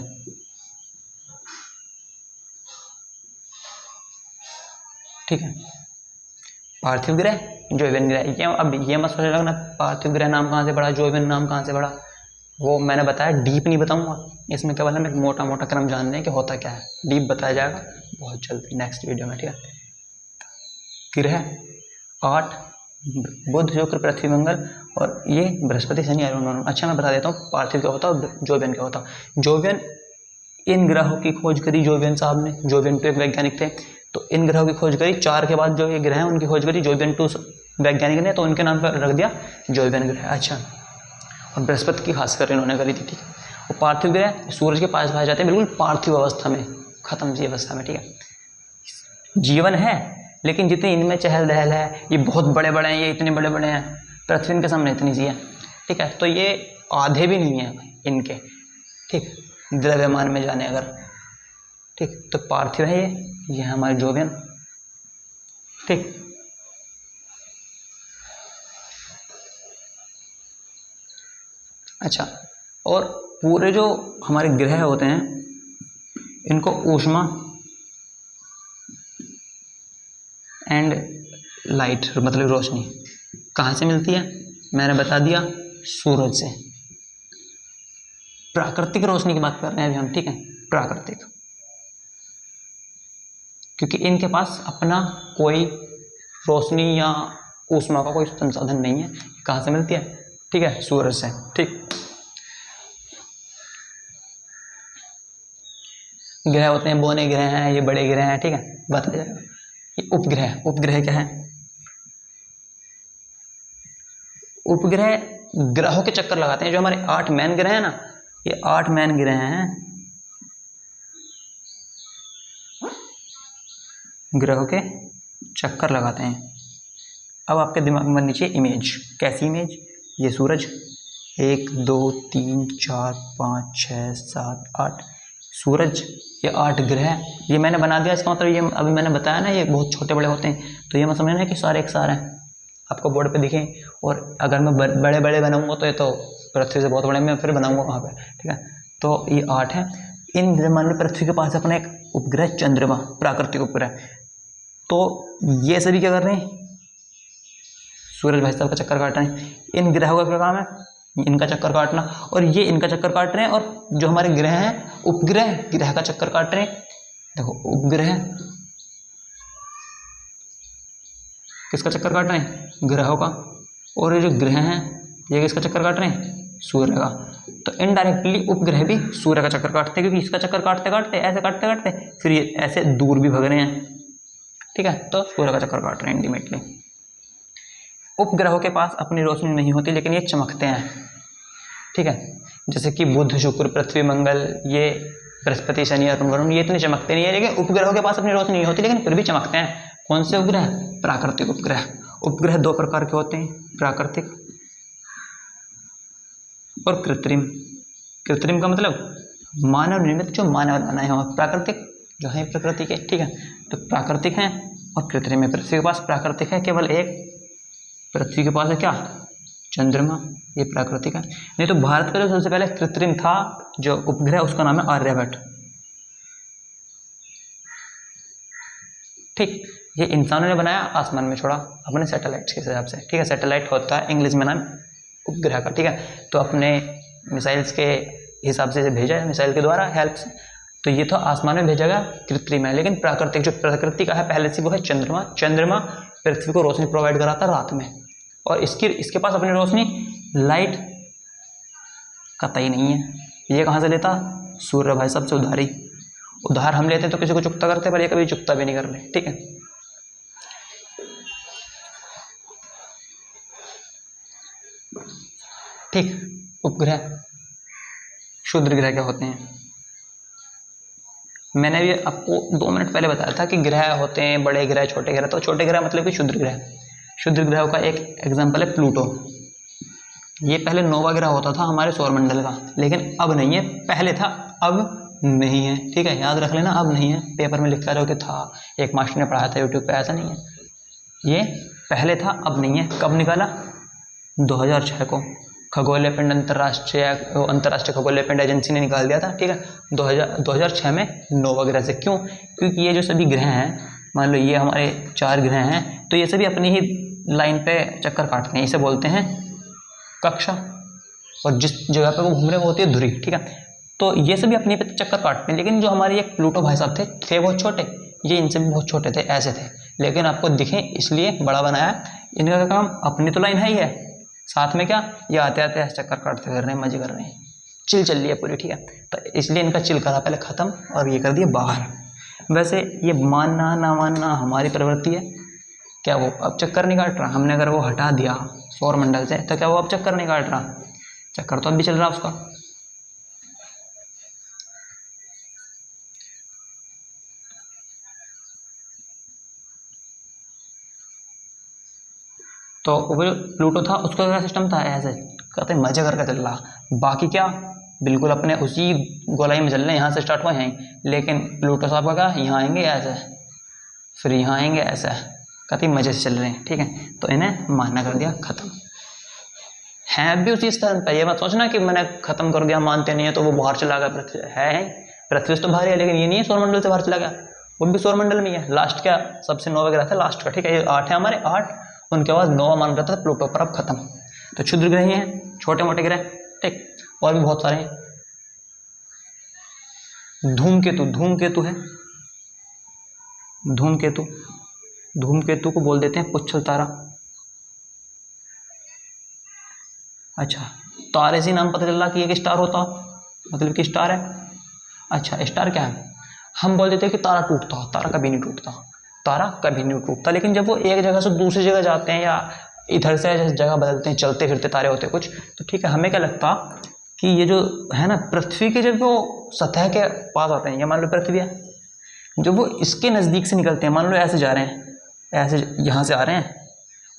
ठीक है, पार्थिव ग्रह, जोवियन ग्रह। ये अब ये मत सोचने लगना पार्थिव ग्रह नाम कहाँ से पड़ा, जोवियन नाम कहाँ से पड़ा, वो मैंने बताया, डीप नहीं बताऊंगा इसमें, केवल हम एक मोटा मोटा क्रम जान लें कि होता क्या है। डीप बताया जाएगा बहुत जल्दी नेक्स्ट वीडियो में। ठीक है, ग्रह 8, बुध, शुक्र, पृथ्वी, मंगल, और ये बृहस्पति, शनि, अरुण। अच्छा, मैं बता देता हूँ पार्थिव क्या होता है और जोवियन क्या होता है। जोवियन, इन ग्रहों की खोज करी जोवियन साहब ने, जोवियन 2 एक वैज्ञानिक थे, तो इन ग्रहों की खोज करी। 4 के बाद जो ये ग्रह हैं उनकी खोज करी जोवियन 2 वैज्ञानिक ने, तो उनके नाम पर रख दिया जोवियन ग्रह। अच्छा, और बृहस्पति की खासकर इन्होंने करी थी। ठीक है, और पार्थिव ग्रह सूरज के पास पाए जाते हैं, बिल्कुल पार्थिव अवस्था में, खत्म सी अवस्था में। ठीक है, जीवन है, लेकिन जितनी इनमें चहल दहल है, ये बहुत बड़े बड़े हैं, ये इतने बड़े बड़े हैं, पृथ्वी के सामने इतनी सी है। ठीक है, तो ये आधे भी नहीं है इनके। ठीक, द्रव्यमान में जाने अगर। ठीक, तो पार्थिव है ये है हमारे जोवियन। ठीक, अच्छा, और पूरे जो हमारे ग्रह होते हैं, इनको ऊष्मा एंड लाइट, मतलब रोशनी कहाँ से मिलती है? मैंने बता दिया, सूरज से। प्राकृतिक रोशनी की बात कर रहे हैं अभी हम। ठीक है, प्राकृतिक, क्योंकि इनके पास अपना कोई रोशनी या ऊष्मा का कोई संसाधन नहीं है। कहाँ से मिलती है? ठीक है, सूरज से। ठीक, ग्रह होते हैं, बौने ग्रह हैं, ये बड़े ग्रह हैं। ठीक है, बताया जाएगा। ये उपग्रह, उपग्रह क्या है? उपग्रह ग्रहों के चक्कर लगाते हैं। जो हमारे 8 मेन ग्रह हैं ना, ये 8 मेन ग्रह हैं, ग्रहों के चक्कर लगाते हैं। अब आपके दिमाग में बननी चाहिए इमेज। कैसी इमेज? ये सूरज, 1 2 3 4 5 6 7 8 सूरज, ये 8 ग्रह, ये मैंने बना दिया। इसका मतलब ये अभी मैंने बताया ना, ये बहुत छोटे बड़े होते हैं, तो ये मत समझना कि सारे एक सारे हैं, आपको बोर्ड पे दिखें। और अगर मैं बड़े बड़े बनाऊंगा तो ये तो पृथ्वी से बहुत बड़े मैं फिर बनाऊंगा वहाँ पे। ठीक है, तो ये 8 हैं। इन मान लो पृथ्वी के पास अपना एक उपग्रह चंद्रमा, प्राकृतिक उपग्रह, तो ये सभी क्या कर रहे हैं? सूरज भाई साहब का चक्कर काट रहे हैं। इन ग्रहों का क्या काम है? इनका चक्कर काटना, और ये इनका चक्कर काट रहे हैं। और जो हमारे ग्रह हैं, उपग्रह ग्रह का चक्कर काट रहे हैं। देखो, उपग्रह किसका चक्कर काट रहे हैं? ग्रहों का। और ये जो ग्रह हैं ये किसका चक्कर काट रहे हैं? सूर्य का। तो इनडायरेक्टली उपग्रह भी सूर्य का चक्कर काटते हैं, क्योंकि इसका चक्कर काटते काटते ऐसे काटते काटते फिर ये ऐसे दूर भी भग रहे हैं, ठीक है। तो सूर्य का चक्कर काट रहे हैं अल्टीमेटली। उपग्रहों के पास अपनी रोशनी नहीं होती लेकिन ये चमकते हैं, ठीक है। जैसे कि बुध, शुक्र, पृथ्वी, मंगल, ये बृहस्पति, शनि, अरुण, वरुण, ये इतने चमकते नहीं है, लेकिन उपग्रहों के पास अपनी रोशनी नहीं होती लेकिन फिर भी चमकते हैं। कौन से उपग्रह? प्राकृतिक उपग्रह। उपग्रह दो प्रकार के होते हैं, प्राकृतिक और कृत्रिम। कृत्रिम का मतलब मानव निर्मित, जो मानव बनाए हैं, और प्राकृतिक जो है प्रकृति के, ठीक है। तो प्राकृतिक हैं और कृत्रिम है। पृथ्वी के पास प्राकृतिक है केवल एक, पृथ्वी के पास है क्या? चंद्रमा, ये प्राकृतिक है। नहीं तो भारत का जो सबसे पहले कृत्रिम था जो उपग्रह, उसका नाम है आर्यभट्ट, ठीक। ये इंसानों ने बनाया, आसमान में छोड़ा अपने सैटेलाइट के हिसाब से, ठीक है। सैटेलाइट होता है इंग्लिश में नाम उपग्रह का, ठीक है। तो अपने मिसाइल्स के हिसाब से भेजा है, मिसाइल के द्वारा हेल्प से, तो ये तो आसमान में भेजा गया, कृत्रिम है। लेकिन प्राकृतिक, जो प्रकृति का है पहले से, वो है चंद्रमा। चंद्रमा पृथ्वी को रोशनी प्रोवाइड कराता रात में, और इसके पास अपनी रोशनी, लाइट कतई नहीं है। ये कहाँ से लेता? सूर्य भाई सबसे उधारी। उधार हम लेते हैं तो किसी को चुकता करते हैं, पर ये कभी चुकता भी नहीं कर रहे, ठीक है। ठीक। उपग्रह, क्षुद्र ग्रह क्या होते हैं? मैंने भी आपको 2 मिनट पहले बताया था कि ग्रह होते हैं बड़े ग्रह, छोटे ग्रह। तो छोटे ग्रह मतलब कि क्षुद्र ग्रह। क्षुद्र ग्रहों का एक एग्जाम्पल है प्लूटो। ये पहले नोवा ग्रह होता था हमारे सौरमंडल का, लेकिन अब नहीं है। पहले था, अब नहीं है, ठीक है। याद रख लेना, अब नहीं है। पेपर में लिखा रहो कि था, एक मास्टर ने पढ़ाया था यूट्यूब पे, ऐसा नहीं है। ये पहले था, अब नहीं है। कब निकाला? 2006 को खगोलीय पिंड अंतर्राष्ट्रीय खगोलीय पिंड एजेंसी ने निकाल दिया था, ठीक है। 2006 में नोवा ग्रह से। क्यों? क्योंकि ये जो सभी ग्रह हैं, मान लो ये हमारे 4 ग्रह हैं, तो ये सभी अपनी ही लाइन पे चक्कर काटते हैं। इसे बोलते हैं कक्षा, और जिस जगह पे वो घूम रहे वो होती है धुरी, ठीक है। तो ये सभी अपनी पे चक्कर काटते हैं, लेकिन जो हमारे एक प्लूटो भाई साहब थे बहुत छोटे, ये इनसे भी बहुत छोटे थे, ऐसे थे, लेकिन आपको दिखें इसलिए बड़ा बनाया। इनका काम, अपनी तो लाइन है ही है, साथ में क्या, ये आते आते ऐसे चक्कर काटते कर रहे हैं, मजे कर रहे हैं, चिल चल रही है पूरी, ठीक है। तो इसलिए इनका चिल करा पहले ख़त्म, और ये कर दिया बाहर। वैसे ये मानना ना मानना हमारी प्रवृत्ति है। क्या वो अब चक्कर नहीं काट रहा? हमने अगर वो हटा दिया सौरमंडल से, तो क्या वो अब चक्कर नहीं काट रहा? चक्कर तो अब भी चल रहा उसका। तो वो जो प्लूटो था उसका क्या सिस्टम था? ऐसे कहते मजे करके चल रहा, बाकी क्या बिल्कुल अपने उसी गोलाई में चल रहे हैं, यहाँ से स्टार्ट हुआ यहीं। लेकिन प्लूटो साहब का क्या, यहाँ आएंगे ऐसे, फिर यहाँ आएंगे ऐसे, कहते मजे से चल रहे हैं, ठीक है। तो इन्हें मानना कर दिया ख़त्म। है भी उसी स्थान पर, ये मत सोचना कि मैंने ख़त्म कर दिया, मानते नहीं है तो वो बाहर चला गया। पृथ्वी है, पृथ्वी से तो बाहर है, लेकिन ये नहीं है सौरमंडल से बाहर चला गया, वो भी सौरमंडल में ही है। लास्ट क्या, सबसे 9 ग्रह था लास्ट का, ठीक है। ये 8 है हमारे, 8, उनके बाद 9 मान रहा था प्लूटो पर, अब खत्म। तो क्षुद्र ग्रह ही हैं, छोटे मोटे ग्रह, ठीक। और भी बहुत सारे हैं। धूमकेतु, धूमकेतु है, धूमकेतु, धूमकेतु को बोल देते हैं पुच्छल तारा। अच्छा, तारे से नाम पता चल रहा कि एक स्टार होता, मतलब कि स्टार है। अच्छा, स्टार क्या है? हम बोल देते हैं कि तारा टूटता, तारा कभी नहीं टूटता, तारा कभी नहीं टूटता। लेकिन जब वो एक जगह से दूसरी जगह जाते हैं, या इधर से जैसे जगह बदलते हैं, चलते फिरते तारे होते हैं कुछ, तो ठीक है, हमें क्या लगता कि ये जो है ना पृथ्वी के जब वो सतह के पास आते हैं, या मान लो पृथ्वी है, जब वो इसके नज़दीक से निकलते हैं, मान लो ऐसे जा रहे हैं, ऐसे यहाँ से आ रहे हैं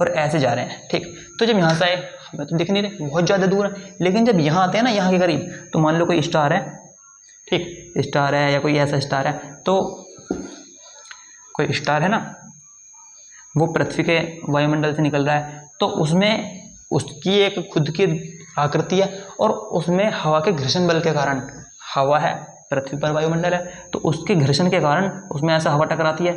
और ऐसे जा रहे हैं, ठीक। तो जब यहाँ से आए, हमें तो दिख नहीं रहे, बहुत ज़्यादा दूर है। लेकिन जब यहाँ आते हैं ना, यहाँ के करीब, तो मान लो कोई स्टार है, ठीक, स्टार है या कोई ऐसा स्टार है, तो कोई स्टार है ना, वो पृथ्वी के वायुमंडल से निकल रहा है, तो उसमें उसकी एक खुद की आकृति है, और उसमें हवा के घर्षण बल के कारण, हवा है पृथ्वी पर, वायुमंडल है, तो उसके घर्षण के कारण उसमें ऐसा हवा टकराती है।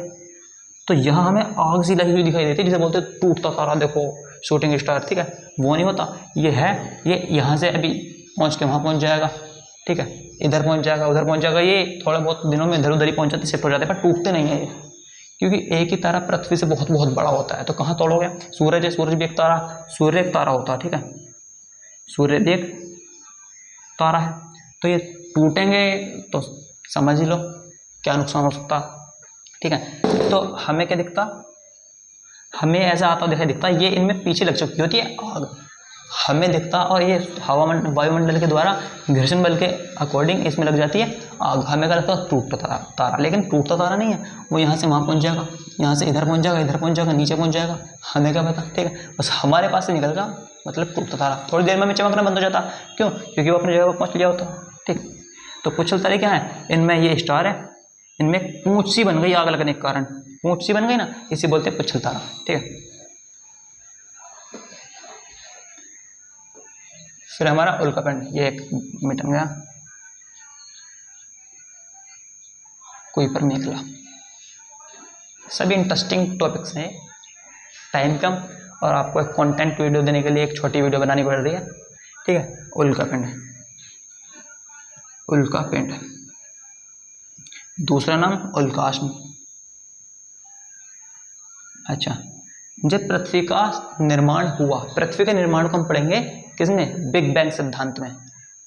तो यहाँ हमें आग सी लगी हुई दिखाई देती है, जिसे बोलते हैं टूटता तारा, देखो शूटिंग स्टार, ठीक है। वो नहीं होता, ये है, ये यहाँ से अभी पहुँच के वहाँ पहुँच जाएगा, ठीक है, इधर पहुँच जाएगा, उधर पहुँच जाएगा, ये थोड़ा बहुत दिनों में इधर उधर ही पहुँच जाते, शिफ्ट हो जाते, पर टूटते नहीं है ये, क्योंकि एक ही तारा पृथ्वी से बहुत बहुत बड़ा होता है, तो कहाँ तोड़ोगे? सूरज है, सूरज भी एक तारा, सूर्य एक तारा होता है, ठीक है, सूर्य भी एक तारा है, तो ये टूटेंगे तो समझ ही लो क्या नुकसान हो सकता, ठीक है। तो हमें क्या दिखता, हमें ऐसा आता दिखाई दिखता, ये इनमें पीछे लग चुकी होती है आग, हमें दिखता, और ये वायुमंडल के द्वारा घर्षण बल के अकॉर्डिंग इसमें लग जाती है आग, हमें क्या लगता है टूटता तारा, लेकिन टूटता तारा नहीं है, वो यहाँ से वहाँ पहुँच जाएगा, यहाँ से इधर पहुँच जाएगा, इधर पहुँच जाएगा, नीचे पहुँच जाएगा, हमें क्या पता, ठीक है, बस हमारे पास से निकल गया, मतलब टूटता तारा थोड़ी देर में चमकना बंद हो जाता, क्यों? क्योंकि वो अपनी जगह पर पहुँच लिया होता, ठीक। तो पुच्छल तारे क्या है, इनमें ये स्टार है, इनमें पूंछ सी बन गई आग लगने के कारण, पूंछ सी बन गई ना, इसे बोलते हैं पुच्छल तारा, ठीक है। फिर हमारा उल्कापिंड, ये एक मिट गया, कुइपर मेखला, सभी इंटरेस्टिंग टॉपिक्स हैं, टाइम कम और आपको एक कंटेंट वीडियो देने के लिए एक छोटी वीडियो बनानी पड़ रही है, ठीक है। उल्कापिंड, उल्कापिंड, दूसरा नाम उल्काश्म। अच्छा, जब पृथ्वी का निर्माण हुआ, पृथ्वी के निर्माण को हम पढ़ेंगे किसने? बिग बैंग सिद्धांत में,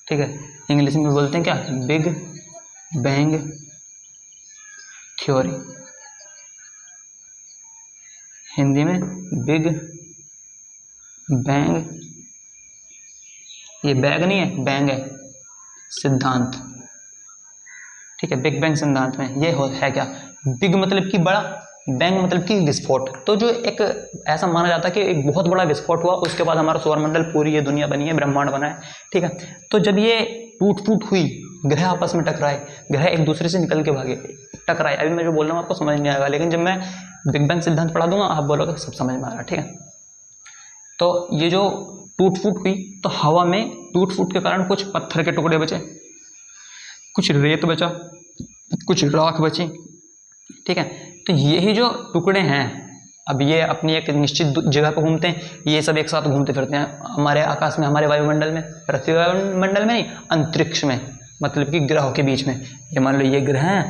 ठीक है, इंग्लिश में बोलते हैं क्या? बिग बैंग थ्योरी, हिंदी में बिग बैंग, ये बैग नहीं है, बैंग है, सिद्धांत, ठीक है। बिग बैंग सिद्धांत में ये है क्या? बिग मतलब कि बड़ा, बैंग मतलब कि विस्फोट, तो जो एक ऐसा माना जाता है कि एक बहुत बड़ा विस्फोट हुआ, उसके बाद हमारा सौरमंडल, पूरी ये दुनिया बनी है, ब्रह्मांड बना है, ठीक है। तो जब ये टूट फूट हुई, ग्रह आपस में टकराए, ग्रह एक दूसरे से निकल के भागे, टकराए, अभी मैं जो बोल रहा हूँ आपको समझ नहीं आएगा, लेकिन जब मैं बिग बैंग सिद्धांत पढ़ा दूंगा आप बोलोगे सब समझ में आ रहा, ठीक है। तो ये जो टूट फूट हुई, तो हवा में टूट फूट के कारण कुछ पत्थर के टुकड़े बचे, कुछ रेत बचा, कुछ राख बची, ठीक है। तो यही जो टुकड़े हैं, अब ये अपनी एक निश्चित जगह पर घूमते हैं, ये सब एक साथ घूमते फिरते हैं हमारे आकाश में, हमारे वायुमंडल में, पृथ्वी वायुमंडल में नहीं, अंतरिक्ष में, मतलब कि ग्रहों के बीच में। ये मान लो ये ग्रह हैं,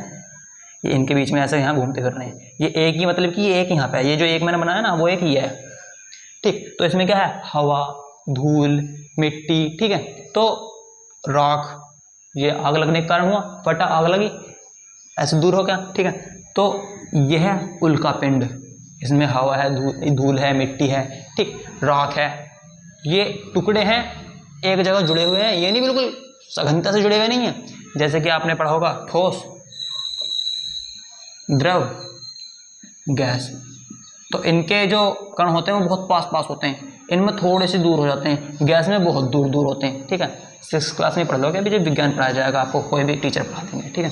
ये इनके बीच में ऐसे यहाँ घूमते फिर रहे हैं, ये एक ही, मतलब कि ये एक यहाँ पे है, ये जो एक मैंने बनाया ना वो एक ही है, ठीक। तो इसमें क्या है? हवा, धूल, मिट्टी, ठीक है, तो राख, ये आग लगने के कारण हुआ, फटा, आग लगी, ऐसे दूर हो गया, ठीक है। तो यह है उल्कापिंड, इसमें हवा है, धूल है, मिट्टी है, ठीक, राख है, ये टुकड़े हैं, एक जगह जुड़े हुए हैं, ये नहीं बिल्कुल सघनता से जुड़े हुए नहीं है, जैसे कि आपने पढ़ा होगा ठोस, द्रव, गैस, तो इनके जो कण होते हैं वो बहुत पास पास होते हैं, इनमें थोड़े से दूर हो जाते हैं, गैस में बहुत दूर दूर होते हैं, ठीक है। 6th क्लास में पढ़ लोगे, अभी जो विज्ञान पढ़ाया जाएगा आपको, कोई भी टीचर पढ़ा देंगे, ठीक है।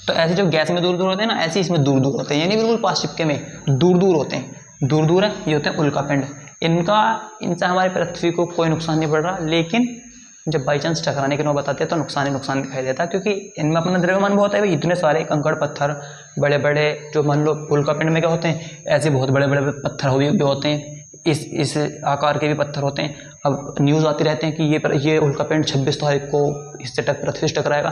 तो ऐसे जो गैस में दूर दूर होते हैं ना, ऐसे इसमें दूर दूर होते हैं, यानी बिल्कुल पास चिपके में दूर दूर होते हैं, दूर दूर है, ये होते हैं उल्कापिंड। इनसे हमारी पृथ्वी को कोई नुकसान नहीं पड़ रहा, लेकिन जब बाई चांस टकराने की नौबत आती है तो नुकसान ही नुकसान दिखाई देता है, क्योंकि इनमें अपना द्रव्यमान बहुत है, इतने सारे कंकड़ पत्थर, बड़े बड़े, जो मान लो उल्कापिंड में क्या होते हैं, ऐसे बहुत बड़े बड़े पत्थर भी होते हैं, इस आकार के भी पत्थर होते हैं। अब न्यूज़ आती रहते हैं कि ये उल्कापिंड 26 तारीख को इससे पृथ्वी से टकराएगा,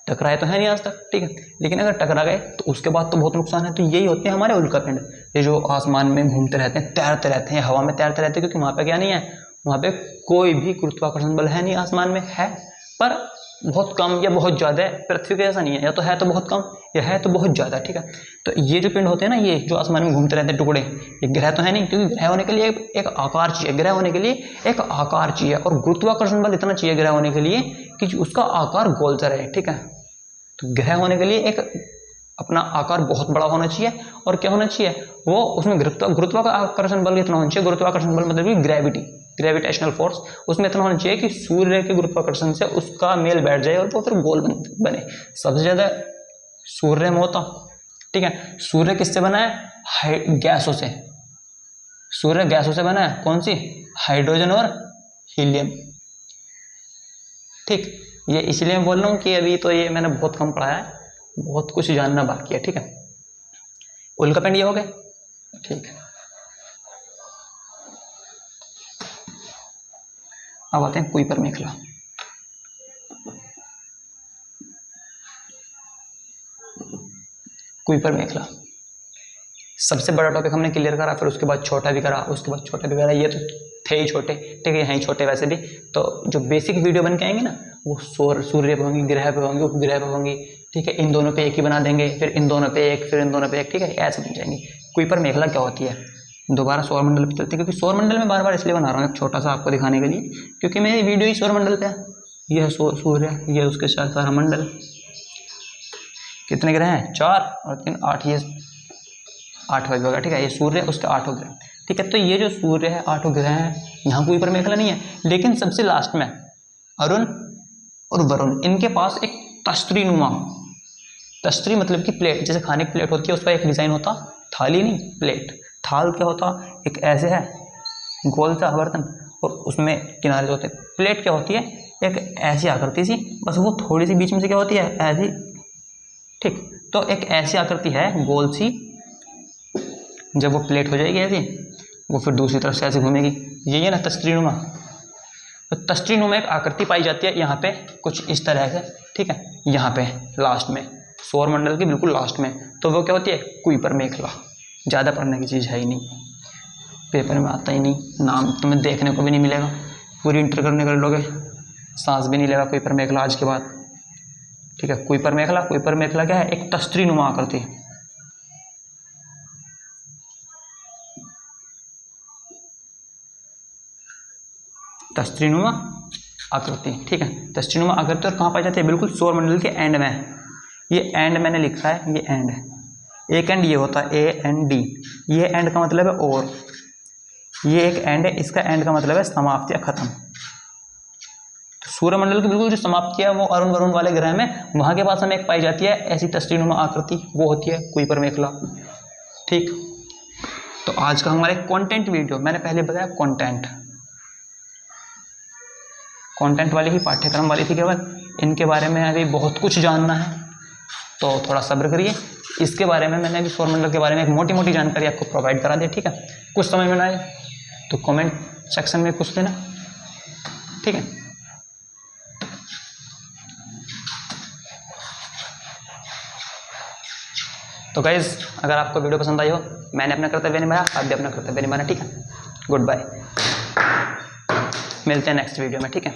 टकराए तो है नहीं आज तक, ठीक है, लेकिन अगर टकरा गए तो उसके बाद तो बहुत नुकसान है। तो यही होते हैं हमारे उल्कापिंड, ये जो आसमान में घूमते रहते हैं, तैरते रहते हैं, हवा में तैरते रहते हैं, क्योंकि वहाँ पे क्या नहीं है, वहाँ पे कोई भी गुरुत्वाकर्षण बल है नहीं, आसमान में है पर बहुत कम या बहुत ज़्यादा है, पृथ्वी के जैसा नहीं है, या तो है तो बहुत कम, या है तो बहुत ज़्यादा, ठीक है। तो ये जो पिंड होते हैं ना, ये जो आसमान में घूमते रहते हैं टुकड़े, ये ग्रह तो है नहीं, क्योंकि ग्रह होने के लिए एक आकार चाहिए, ग्रह होने के लिए एक आकार चाहिए, और गुरुत्वाकर्षण बल इतना चाहिए ग्रह होने के लिए कि उसका आकार गोल सा रहे, ठीक है। तो ग्रह होने के लिए एक अपना आकार बहुत बड़ा होना चाहिए, और क्या होना चाहिए, वो उसमें गुरुत्वाकर्षण बल इतना होना चाहिए, गुरुत्वाकर्षण बल मतलब कि ग्रेविटी, ग्रेविटेशनल फोर्स, उसमें इतना होना चाहिए कि सूर्य के गुरुत्वाकर्षण से उसका मेल बैठ जाए और वो फिर गोल बने। सबसे ज़्यादा सूर्य में होता, ठीक है। सूर्य किससे बना है? गैसों से, सूर्य गैसों से बना है, कौन सी? हाइड्रोजन और हीलियम, ठीक। ये इसलिए मैं बोल रहा हूँ कि अभी तो ये मैंने बहुत कम पढ़ा है, बहुत कुछ जानना बाकी है, ठीक है। उल्कापिंड ये हो गए, ठीक है। अब आते हैं कुइपर मेखला। कुइपर मेखला सबसे बड़ा टॉपिक हमने क्लियर करा, फिर उसके बाद छोटा भी करा, उसके बाद छोटा भी करा। ये तो थे ही छोटे, ठीक है, यहाँ ही छोटे वैसे भी। तो जो बेसिक वीडियो बन के आएंगे ना, वो सूर्य पे होंगी, ग्रह पे होंगी, उपग्रह पे होंगी, ठीक है। इन दोनों पे एक ही बना देंगे, फिर इन दोनों पे एक, फिर इन दोनों पे एक, ठीक है, ऐसे बन जाएंगे। कुइपर मेखला क्या होती है, दोबारा सौरमंडल पे चलते हैं, क्योंकि सौरमंडल में बार बार इसलिए बना रहा हूँ एक छोटा सा आपको दिखाने के लिए, क्योंकि मेरी वीडियो ही सौरमंडल पे है। ये है सूर्य, ये उसके साथ सारा मंडल। कितने ग्रह हैं, 4 और 3 8, ये 8वां होगा, ठीक है। ये सूर्य उसके 8 ग्रह, ठीक है। तो ये जो सूर्य है 8 ग्रह हैं, यहाँ कोई पर मेखला नहीं है। लेकिन सबसे लास्ट में अरुण और वरुण, इनके पास एक तश्तरी नुमा, तश्तरी मतलब कि प्लेट, जैसे खाने की प्लेट होती है, उसका एक डिज़ाइन होता, थाली नहीं प्लेट। थाल क्या होता, एक ऐसे है गोल सा बर्तन, और उसमें किनारे जो होते हैं। प्लेट क्या होती है, एक ऐसी आकृति सी, बस वो थोड़ी सी बीच में से क्या होती है, ऐसी, ठीक। तो एक ऐसी आकृति है गोल सी, जब वो प्लेट हो जाएगी ऐसी, वो फिर दूसरी तरफ से ऐसे घूमेगी, यही है ना तश्तरीनुमा। तो तश्तरीनुमा एक आकृति पाई जाती है यहाँ पे कुछ इस तरह से, ठीक है। यहाँ पे लास्ट में, सौरमंडल के बिल्कुल लास्ट में, तो वो क्या होती है, कुइपर मेखला। ज़्यादा पढ़ने की चीज़ है ही नहीं, पेपर में आता ही नहीं, नाम तुम्हें देखने को भी नहीं मिलेगा, पूरी इंटर करने कर लोगे, सांस भी नहीं लेगा कुइपर मेखला आज के बाद, ठीक है। कुइपर मेखला, कुइपर मेखला क्या है, एक तश्तरीनुमा आकृति। तश्तरीनुमा आकृति, ठीक है। तश्तरीनुमा आकृति, और कहाँ पाई जाती है, बिल्कुल सौरमंडल के एंड में। ये एंड मैंने लिखा है, ये एंड है, एक एंड ये होता है AND, ये एंड का मतलब है और, ये एक एंड है, इसका एंड का मतलब है समाप्ति या खत्म। तो सूर्यमंडल की बिल्कुल जो समाप्ति है वो अरुण वरुण वाले ग्रह में, वहाँ के पास हमें एक पाई जाती है ऐसी तश्तरीनुमा आकृति, वो होती है कुइपर मेखला, ठीक। तो आज का हमारे कंटेंट वीडियो, मैंने पहले बताया कंटेंट वाली ही पाठ्यक्रम वाली थी केवल, इनके बारे में अभी बहुत कुछ जानना है, तो थोड़ा सब्र करिए। इसके बारे में मैंने अभी सौरमंडल के बारे में एक मोटी मोटी जानकारी आपको प्रोवाइड करा दी, ठीक है। कुछ समझ में ना आए तो कमेंट सेक्शन में पूछ देना, ठीक है। तो गाइज, अगर आपको वीडियो पसंद आई हो, मैंने अपना कर्तव्य निभाया, आप भी अपना कर्तव्य निभाना, ठीक है। गुड बाय, मिलते हैं नेक्स्ट वीडियो में, ठीक है।